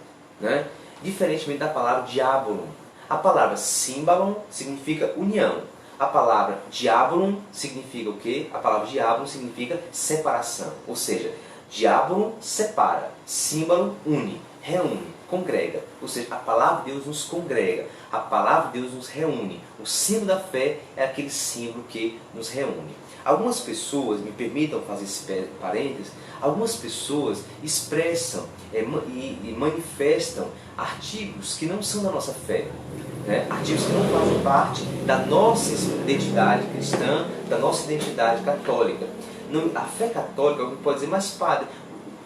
diferentemente da palavra diabolon. A palavra símbalon significa união. A palavra diabolon significa o quê? A palavra diabolon significa separação. Ou seja, diabolon separa, símbalon une, reúne, congrega. Ou seja, a palavra de Deus nos congrega, a palavra de Deus nos reúne. O símbolo da fé é aquele símbolo que nos reúne. Algumas pessoas, me permitam fazer esse parênteses, algumas pessoas expressam e manifestam artigos que não são da nossa fé. Artigos que não fazem parte da nossa identidade cristã, da nossa identidade católica. A fé católica, alguém pode dizer, mas padre,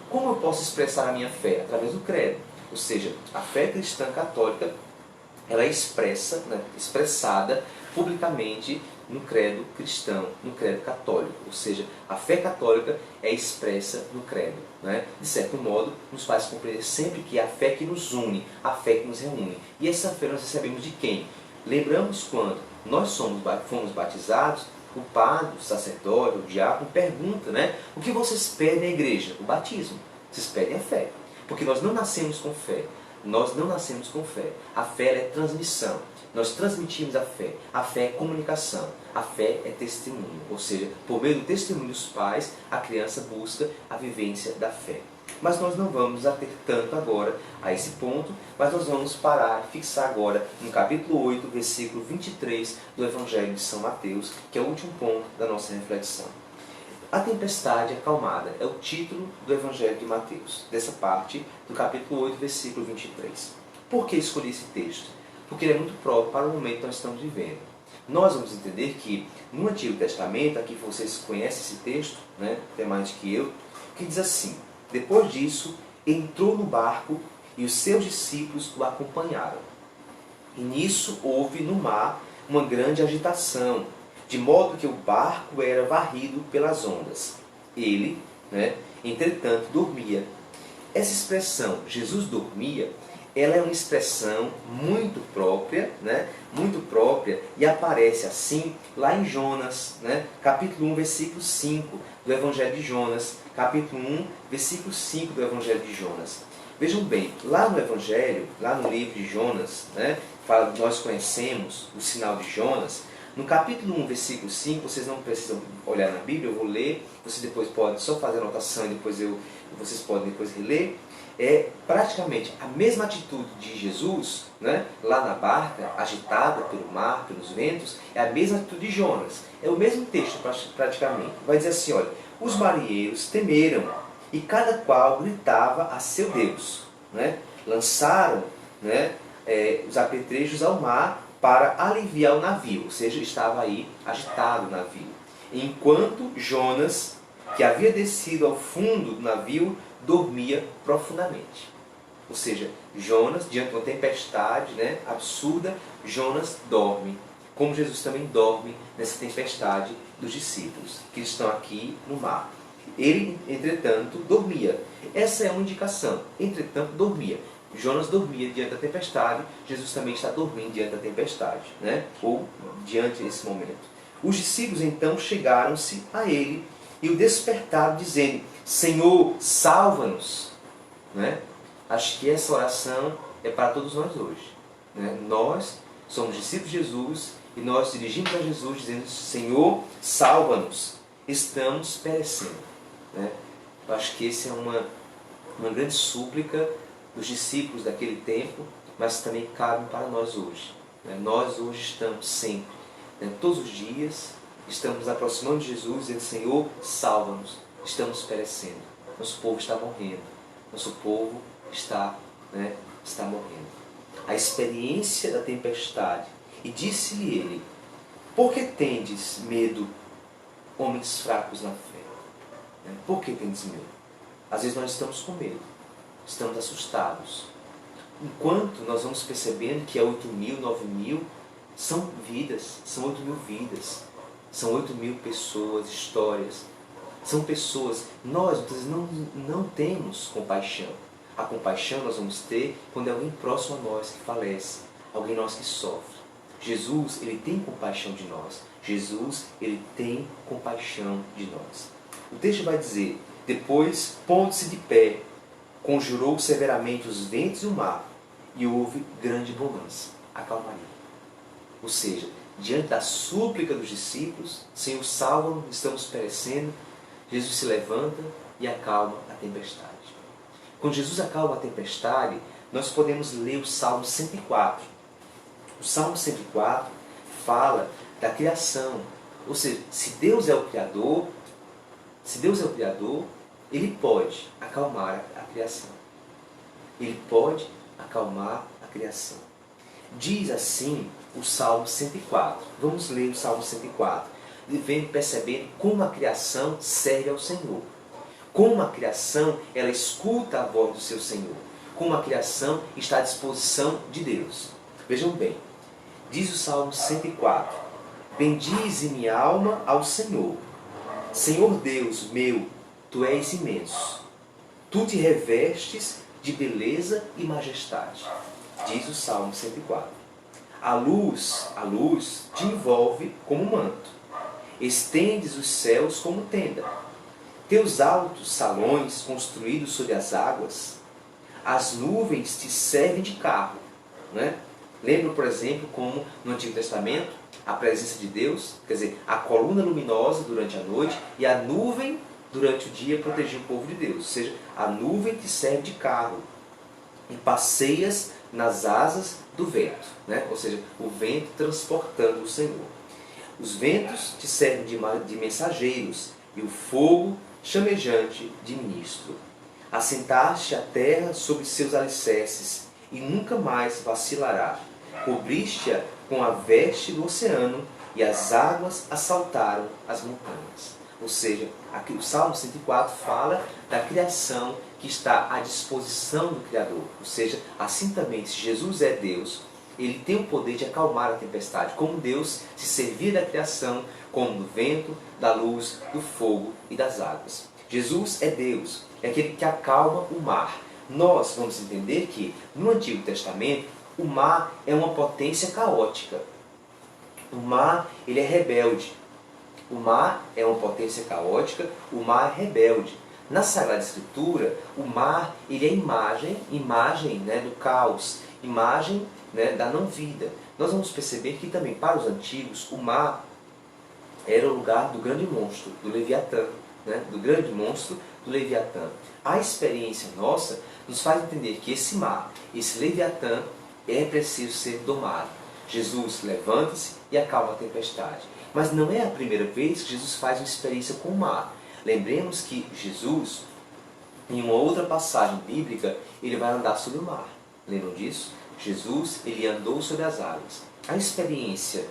como eu posso expressar a minha fé? Através do credo. Ou seja, a fé cristã católica, ela é expressada publicamente no credo cristão, no credo católico. Ou seja, a fé católica é expressa no credo. De certo modo, nos faz compreender sempre que é a fé que nos une, a fé que nos reúne. E essa fé nós recebemos de quem? Lembramos quando nós fomos batizados, o padre, o sacerdote, o diácono pergunta, o que vocês pedem à igreja? O batismo. Vocês pedem a fé. Porque nós não nascemos com fé. Nós não nascemos com fé. A fé é transmissão. Nós transmitimos a fé. A fé é comunicação. A fé é testemunho. Ou seja, por meio do testemunho dos pais, a criança busca a vivência da fé. Mas nós não vamos ater tanto agora a esse ponto, mas nós vamos parar, fixar agora no capítulo 8, versículo 23 do Evangelho de São Mateus, que é o último ponto da nossa reflexão. A tempestade acalmada é o título do Evangelho de Mateus, dessa parte do capítulo 8, versículo 23. Por que escolhi esse texto? Porque ele é muito próprio para o momento que nós estamos vivendo. Nós vamos entender que no Antigo Testamento, aqui vocês conhecem esse texto, até mais que eu, que diz assim: depois disso, entrou no barco e os seus discípulos o acompanharam. E nisso houve no mar uma grande agitação, de modo que o barco era varrido pelas ondas. Ele, entretanto, dormia. Essa expressão, Jesus dormia, ela é uma expressão muito própria, e aparece assim lá em Jonas, capítulo 1, versículo 5 do Evangelho de Jonas, capítulo 1, versículo 5 do Evangelho de Jonas. Vejam bem, lá no Evangelho, lá no livro de Jonas, fala que nós conhecemos o sinal de Jonas. No capítulo 1, versículo 5, vocês não precisam olhar na Bíblia, eu vou ler, vocês depois podem só fazer anotação e vocês podem depois reler. É praticamente a mesma atitude de Jesus, lá na barca, agitada pelo mar, pelos ventos, é a mesma atitude de Jonas. É o mesmo texto praticamente. Vai dizer assim, olha, os marinheiros temeram e cada qual gritava a seu Deus. Lançaram os apetrechos ao mar para aliviar o navio, ou seja, estava aí agitado o navio. enquanto Jonas, que havia descido ao fundo do navio, dormia profundamente. Ou seja, Jonas, diante de uma tempestade, né, absurda, Jonas dorme. Como Jesus também dorme nessa tempestade dos discípulos, que estão aqui no mar. Ele, entretanto, dormia. Essa é uma indicação. Entretanto, dormia. Jonas dormia diante da tempestade, Jesus também está dormindo diante da tempestade, né? Ou diante desse momento. Os discípulos então chegaram-se a ele e o despertaram, dizendo: Senhor, salva-nos. Né? Acho que essa oração é para todos nós hoje. Né? Nós somos discípulos de Jesus e nós dirigimos a Jesus dizendo: Senhor, salva-nos. Estamos perecendo. Né? Eu acho que essa é uma grande súplica dos discípulos daquele tempo, mas também cabe para nós hoje. Né? Nós hoje estamos sempre, né? Todos os dias, estamos nos aproximando de Jesus dizendo: Senhor, salva-nos. Estamos perecendo. Nosso povo está morrendo. Nosso povo está morrendo. A experiência da tempestade. E disse-lhe ele: por que tendes medo, homens fracos na fé? Por que tendes medo? Às vezes nós estamos com medo. Estamos assustados. Enquanto nós vamos percebendo que é 8.000, 9.000, são vidas, são 8.000 vidas, são 8.000 pessoas, histórias. São pessoas, nós muitas vezes não temos compaixão. A compaixão nós vamos ter quando é alguém próximo a nós que falece, alguém nosso que sofre. Jesus, ele tem compaixão de nós. Jesus, ele tem compaixão de nós. O texto vai dizer: depois, pondo-se de pé, conjurou severamente os ventos e o mar, e houve grande bonança, a calmaria. Ou seja, diante da súplica dos discípulos: Senhor, salva-nos, estamos perecendo, Jesus se levanta e acalma a tempestade. Quando Jesus acalma a tempestade, nós podemos ler o Salmo 104. O Salmo 104 fala da criação. Ou seja, se Deus é o Criador, Ele pode acalmar a criação. Ele pode acalmar a criação. Diz assim o Salmo 104. Vamos ler o Salmo 104. Devendo perceber como a criação serve ao Senhor. Como a criação, ela escuta a voz do seu Senhor. Como a criação está à disposição de Deus. Vejam bem, diz o Salmo 104. Bendize minha alma ao Senhor. Senhor Deus meu, Tu és imenso. Tu te revestes de beleza e majestade. Diz o Salmo 104. A luz te envolve como manto. Estendes os céus como tenda. Teus altos salões construídos sobre as águas, as nuvens te servem de carro. Né? Lembra, por exemplo, como no Antigo Testamento, a presença de Deus, quer dizer, a coluna luminosa durante a noite e a nuvem durante o dia protegia o povo de Deus. Ou seja, a nuvem te serve de carro e passeias nas asas do vento. Né? Ou seja, o vento transportando o Senhor. Os ventos te servem de mensageiros e o fogo chamejante de ministro. Assentaste a terra sobre seus alicerces e nunca mais vacilará. Cobriste-a com a veste do oceano e as águas assaltaram as montanhas. Ou seja, aqui o Salmo 104 fala da criação que está à disposição do Criador. Ou seja, assim também, se Jesus é Deus, Ele tem o poder de acalmar a tempestade, como Deus se servia da criação, como do vento, da luz, do fogo e das águas. Jesus é Deus, é aquele que acalma o mar. Nós vamos entender que, no Antigo Testamento, o mar é uma potência caótica. O mar, ele é rebelde. O mar é uma potência caótica, o mar é rebelde. Na Sagrada Escritura, o mar, ele é imagem, né, do caos, imagem, né, da não-vida. Nós vamos perceber que também, para os antigos, o mar era o lugar do grande monstro, do Leviatã. Né, do grande monstro, do Leviatã. A experiência nossa nos faz entender que esse mar, esse Leviatã, é preciso ser domado. Jesus levanta-se e acalma a tempestade. Mas não é a primeira vez que Jesus faz uma experiência com o mar. Lembremos que Jesus, em uma outra passagem bíblica, ele vai andar sobre o mar. Lembram disso? Jesus, ele andou sobre as águas. A experiência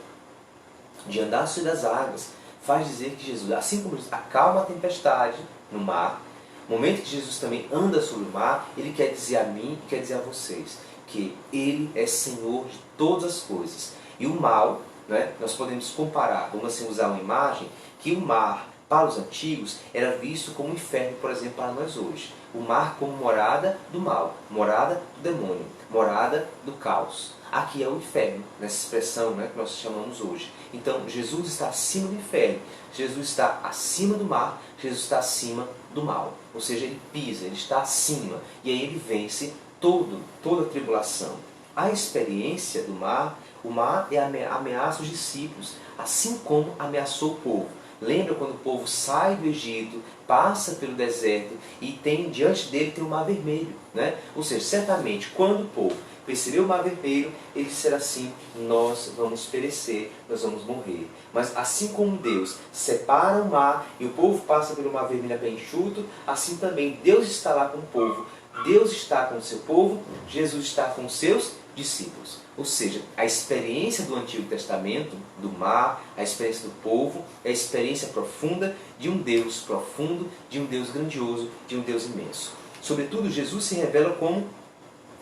de andar sobre as águas faz dizer que Jesus, assim como Jesus acalma a tempestade no mar, no momento que Jesus também anda sobre o mar, Ele quer dizer a mim e quer dizer a vocês que Ele é Senhor de todas as coisas. E o mal, né, nós podemos comparar, vamos assim usar uma imagem, que o mar, para os antigos, era visto como um inferno, por exemplo, para nós hoje. O mar como morada do mal, morada do demônio, morada do caos. Aqui é o inferno, nessa expressão, né, que nós chamamos hoje. Então, Jesus está acima do inferno, Jesus está acima do mar, Jesus está acima do mal. Ou seja, Ele pisa, Ele está acima, e aí Ele vence toda a tribulação. A experiência do mar, o mar ameaça os discípulos, assim como ameaçou o povo. Lembra quando o povo sai do Egito, passa pelo deserto e diante dele tem o Mar Vermelho, né? Ou seja, certamente quando o povo percebeu o Mar Vermelho, ele disseram assim: nós vamos perecer, nós vamos morrer. Mas assim como Deus separa o mar e o povo passa pelo Mar Vermelho a pé enxuto, assim também Deus está lá com o povo. Deus está com o seu povo, Jesus está com os seus discípulos. Ou seja, a experiência do Antigo Testamento, do mar, a experiência do povo, é a experiência profunda de um Deus profundo, de um Deus grandioso, de um Deus imenso. Sobretudo, Jesus se revela como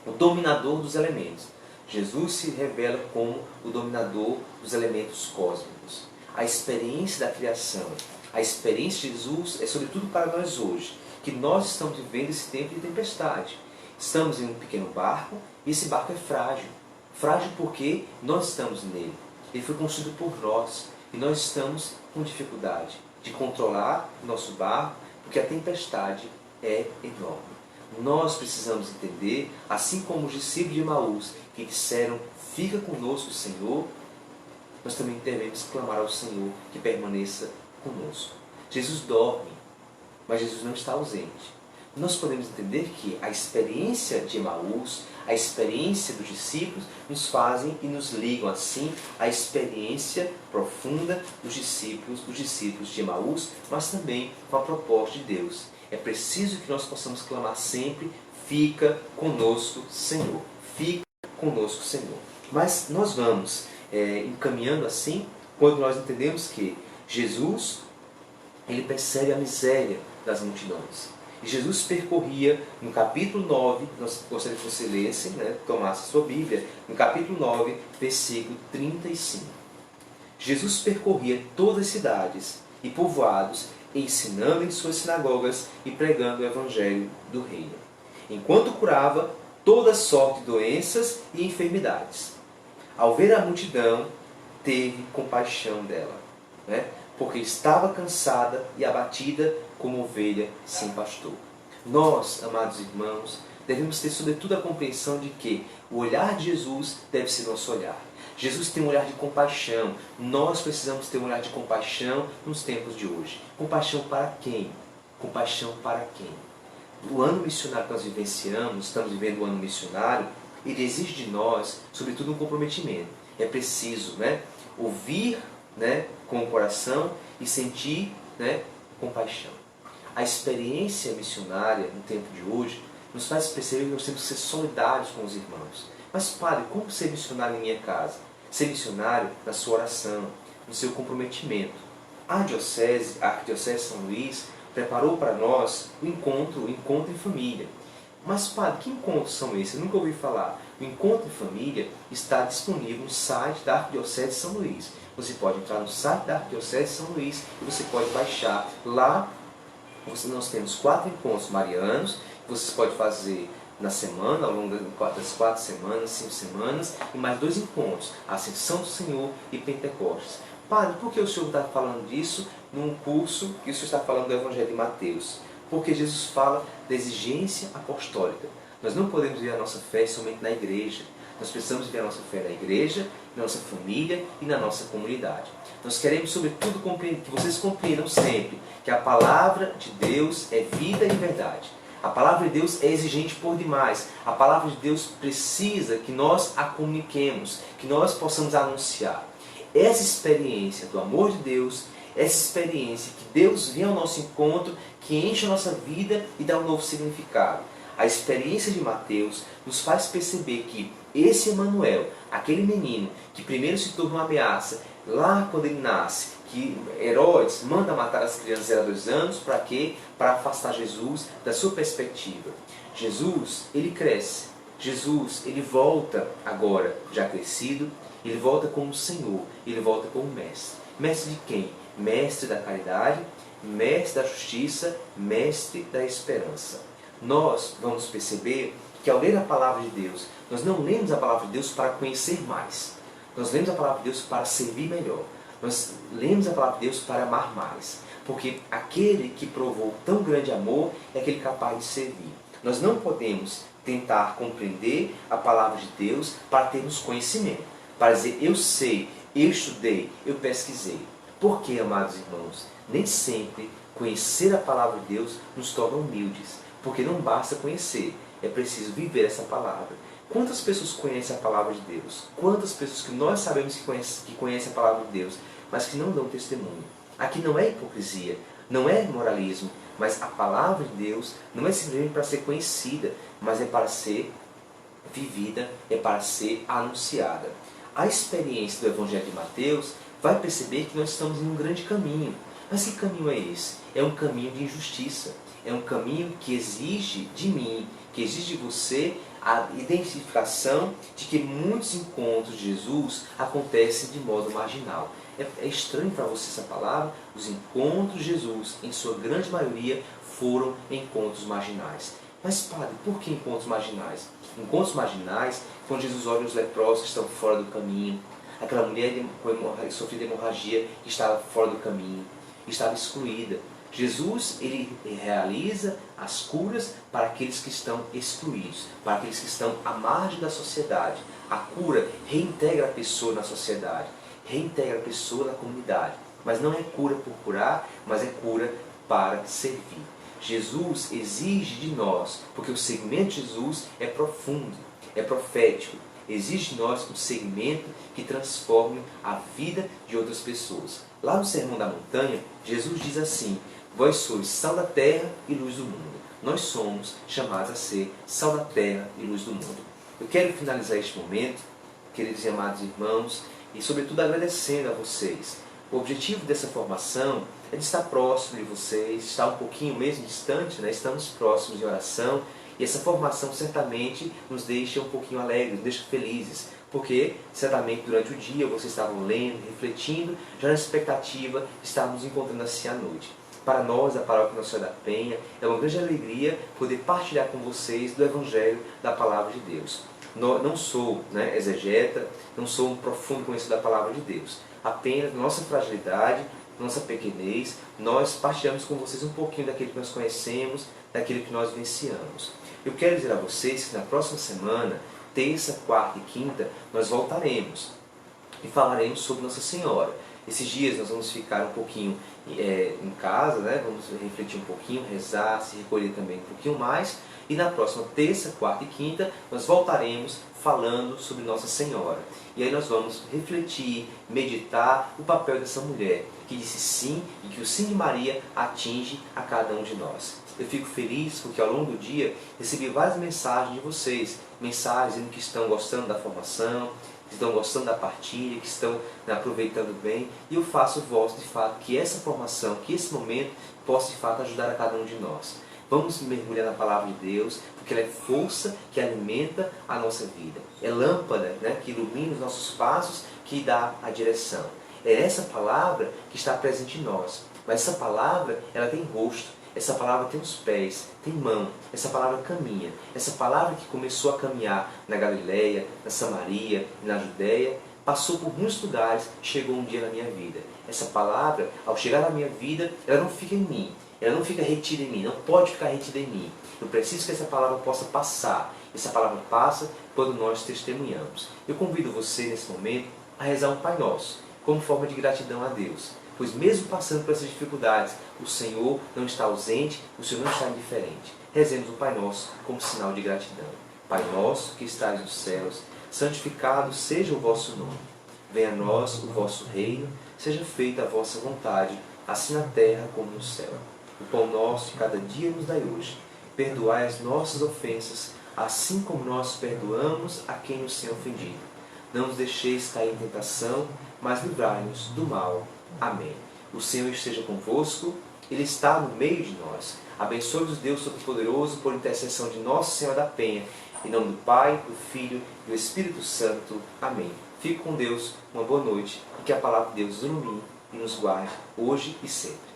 o dominador dos elementos. Jesus se revela como o dominador dos elementos cósmicos. A experiência da criação, a experiência de Jesus é sobretudo para nós hoje, que nós estamos vivendo esse tempo de tempestade. Estamos em um pequeno barco e esse barco é frágil. Frágil porque nós estamos nele. Ele foi construído por nós e nós estamos com dificuldade de controlar o nosso barco porque a tempestade é enorme. Nós precisamos entender, assim como os discípulos de Emaús que disseram: fica conosco, Senhor, nós também devemos clamar ao Senhor que permaneça conosco. Jesus dorme, mas Jesus não está ausente. Nós podemos entender que a experiência de Emaús, a experiência dos discípulos, nos fazem e nos ligam assim à experiência profunda dos discípulos de Emaús, mas também com a proposta de Deus. É preciso que nós possamos clamar sempre: fica conosco, Senhor. Fica conosco, Senhor. Mas nós vamos encaminhando assim, quando nós entendemos que Jesus, Ele percebe a miséria das multidões. E Jesus percorria, no capítulo 9, nós gostaria que você lesse, né, tomasse a sua Bíblia, no capítulo 9, versículo 35. Jesus percorria todas as cidades e povoados, ensinando em suas sinagogas e pregando o Evangelho do Reino, enquanto curava toda sorte de doenças e enfermidades. Ao ver a multidão, teve compaixão dela, né? Porque estava cansada e abatida como ovelha sem pastor. Nós, amados irmãos, devemos ter sobretudo a compreensão de que o olhar de Jesus deve ser nosso olhar. Jesus tem um olhar de compaixão. Nós precisamos ter um olhar de compaixão nos tempos de hoje. Compaixão para quem? Compaixão para quem? O ano missionário que nós vivenciamos, estamos vivendo o ano missionário, ele exige de nós, sobretudo, um comprometimento. É preciso, né, ouvir, né, com o coração e sentir, né, compaixão. A experiência missionária no tempo de hoje nos faz perceber que nós temos que ser solidários com os irmãos. Mas, padre, como ser missionário em minha casa? Ser missionário na sua oração, no seu comprometimento. A Arquidiocese de São Luís preparou para nós o encontro em família. Mas, padre, que encontros são esses? Eu nunca ouvi falar. O encontro em família está disponível no site da Arquidiocese de São Luís. Você pode entrar no site da Arquidiocese de São Luís e você pode baixar. Lá nós temos 4 encontros marianos que você pode fazer na semana, ao longo das 4 semanas, 5 semanas, e mais 2 encontros, Ascensão do Senhor e Pentecostes. Padre, por que o senhor está falando disso num curso que o senhor está falando do Evangelho de Mateus? Porque Jesus fala da exigência apostólica. Nós não podemos ver a nossa fé somente na igreja. Nós precisamos ver a nossa fé na igreja, na nossa família e na nossa comunidade. Nós queremos, sobretudo, que vocês compreendam sempre que a palavra de Deus é vida e verdade. A palavra de Deus é exigente por demais. A palavra de Deus precisa que nós a comuniquemos, que nós possamos anunciar. Essa experiência do amor de Deus, essa experiência que Deus vem ao nosso encontro, que enche a nossa vida e dá um novo significado. A experiência de Mateus nos faz perceber que esse Emanuel, aquele menino que primeiro se tornou uma ameaça, lá quando ele nasce, que Herodes manda matar as crianças de 0 a 2 anos, para quê? Para afastar Jesus da sua perspectiva. Jesus, ele cresce. Jesus, ele volta agora, já crescido, ele volta como Senhor, ele volta como Mestre. Mestre de quem? Mestre da caridade, Mestre da justiça, Mestre da esperança. Nós vamos perceber que ao ler a Palavra de Deus, nós não lemos a Palavra de Deus para conhecer mais. Nós lemos a Palavra de Deus para servir melhor. Nós lemos a Palavra de Deus para amar mais. Porque aquele que provou tão grande amor é aquele capaz de servir. Nós não podemos tentar compreender a Palavra de Deus para termos conhecimento. Para dizer, eu sei, eu estudei, eu pesquisei. Por quê, amados irmãos? Nem sempre conhecer a Palavra de Deus nos torna humildes. Porque não basta conhecer, é preciso viver essa Palavra. Quantas pessoas conhecem a Palavra de Deus? Quantas pessoas que nós sabemos que conhecem a Palavra de Deus, mas que não dão testemunho? Aqui não é hipocrisia, não é moralismo, mas a Palavra de Deus não é simplesmente para ser conhecida, mas é para ser vivida, é para ser anunciada. A experiência do Evangelho de Mateus vai perceber que nós estamos em um grande caminho. Mas que caminho é esse? É um caminho de injustiça. É um caminho que exige de mim, que exige de você a identificação de que muitos encontros de Jesus acontecem de modo marginal. É estranho para você essa palavra? Os encontros de Jesus, em sua grande maioria, foram encontros marginais. Mas, padre, por que encontros marginais? Encontros marginais, quando Jesus olha os leprosos que estão fora do caminho, aquela mulher que sofreu de hemorragia que estava fora do caminho, estava excluída. Jesus, ele realiza as curas para aqueles que estão excluídos, para aqueles que estão à margem da sociedade. A cura reintegra a pessoa na sociedade, reintegra a pessoa na comunidade. Mas não é cura por curar, mas é cura para servir. Jesus exige de nós, porque o segmento de Jesus é profundo, é profético. Exige de nós um segmento que transforme a vida de outras pessoas. Lá no Sermão da Montanha, Jesus diz assim: vós sois sal da terra e luz do mundo. Nós somos chamados a ser sal da terra e luz do mundo. Eu quero finalizar este momento, queridos e amados irmãos, e sobretudo agradecendo a vocês. O objetivo dessa formação é de estar próximo de vocês, estar um pouquinho mesmo distante, né? Estamos próximos em oração, e essa formação certamente nos deixa um pouquinho alegres, nos deixa felizes, porque certamente durante o dia vocês estavam lendo, refletindo, já na expectativa de estarmos encontrando assim à noite. Para nós, da Paróquia Nossa Senhora da Penha, é uma grande alegria poder partilhar com vocês do Evangelho da Palavra de Deus. Não sou exegeta, não sou um profundo conhecedor da Palavra de Deus. Apenas nossa fragilidade, nossa pequenez, nós partilhamos com vocês um pouquinho daquilo que nós conhecemos, daquilo que nós vivenciamos. Eu quero dizer a vocês que na próxima semana, terça, quarta e quinta, nós voltaremos e falaremos sobre Nossa Senhora. Esses dias nós vamos ficar um pouquinho em casa, vamos refletir um pouquinho, rezar, se recolher também um pouquinho mais. E na próxima terça, quarta e quinta, nós voltaremos falando sobre Nossa Senhora. E aí nós vamos refletir, meditar o papel dessa mulher, que disse sim e que o sim de Maria atinge a cada um de nós. Eu fico feliz porque ao longo do dia recebi várias mensagens de vocês, mensagens dizendo que estão gostando da formação, que estão gostando da partilha, que estão aproveitando bem, e eu faço voto de fato que essa formação, que esse momento possa de fato ajudar a cada um de nós. Vamos mergulhar na Palavra de Deus, porque ela é força que alimenta a nossa vida. É lâmpada que ilumina os nossos passos, que dá a direção. É essa palavra que está presente em nós. Mas essa palavra, ela tem rosto. Essa palavra tem os pés, tem mão. Essa palavra caminha. Essa palavra que começou a caminhar na Galileia, na Samaria e na Judéia, passou por muitos lugares, chegou um dia na minha vida. Essa palavra, ao chegar na minha vida, ela não fica em mim. Ela não fica retida em mim, não pode ficar retida em mim. Eu preciso que essa palavra possa passar. Essa palavra passa quando nós testemunhamos. Eu convido você, nesse momento, a rezar um Pai Nosso, como forma de gratidão a Deus. Pois mesmo passando por essas dificuldades, o Senhor não está ausente, o Senhor não está indiferente. Rezemos o Pai Nosso como sinal de gratidão. Pai nosso que estais nos céus, santificado seja o vosso nome. Venha a nós o vosso reino, seja feita a vossa vontade, assim na terra como no céu. O pão nosso de cada dia nos dai hoje. Perdoai as nossas ofensas, assim como nós perdoamos a quem nos tem ofendido. Não nos deixeis cair em tentação, mas livrai-nos do mal. Amém. O Senhor esteja convosco, Ele está no meio de nós. Abençoe-vos Deus Todo-Poderoso, por intercessão de Nossa Senhora da Penha, em nome do Pai, do Filho e do Espírito Santo. Amém. Fique com Deus, uma boa noite, e que a palavra de Deus nos ilumine e nos guarde, hoje e sempre.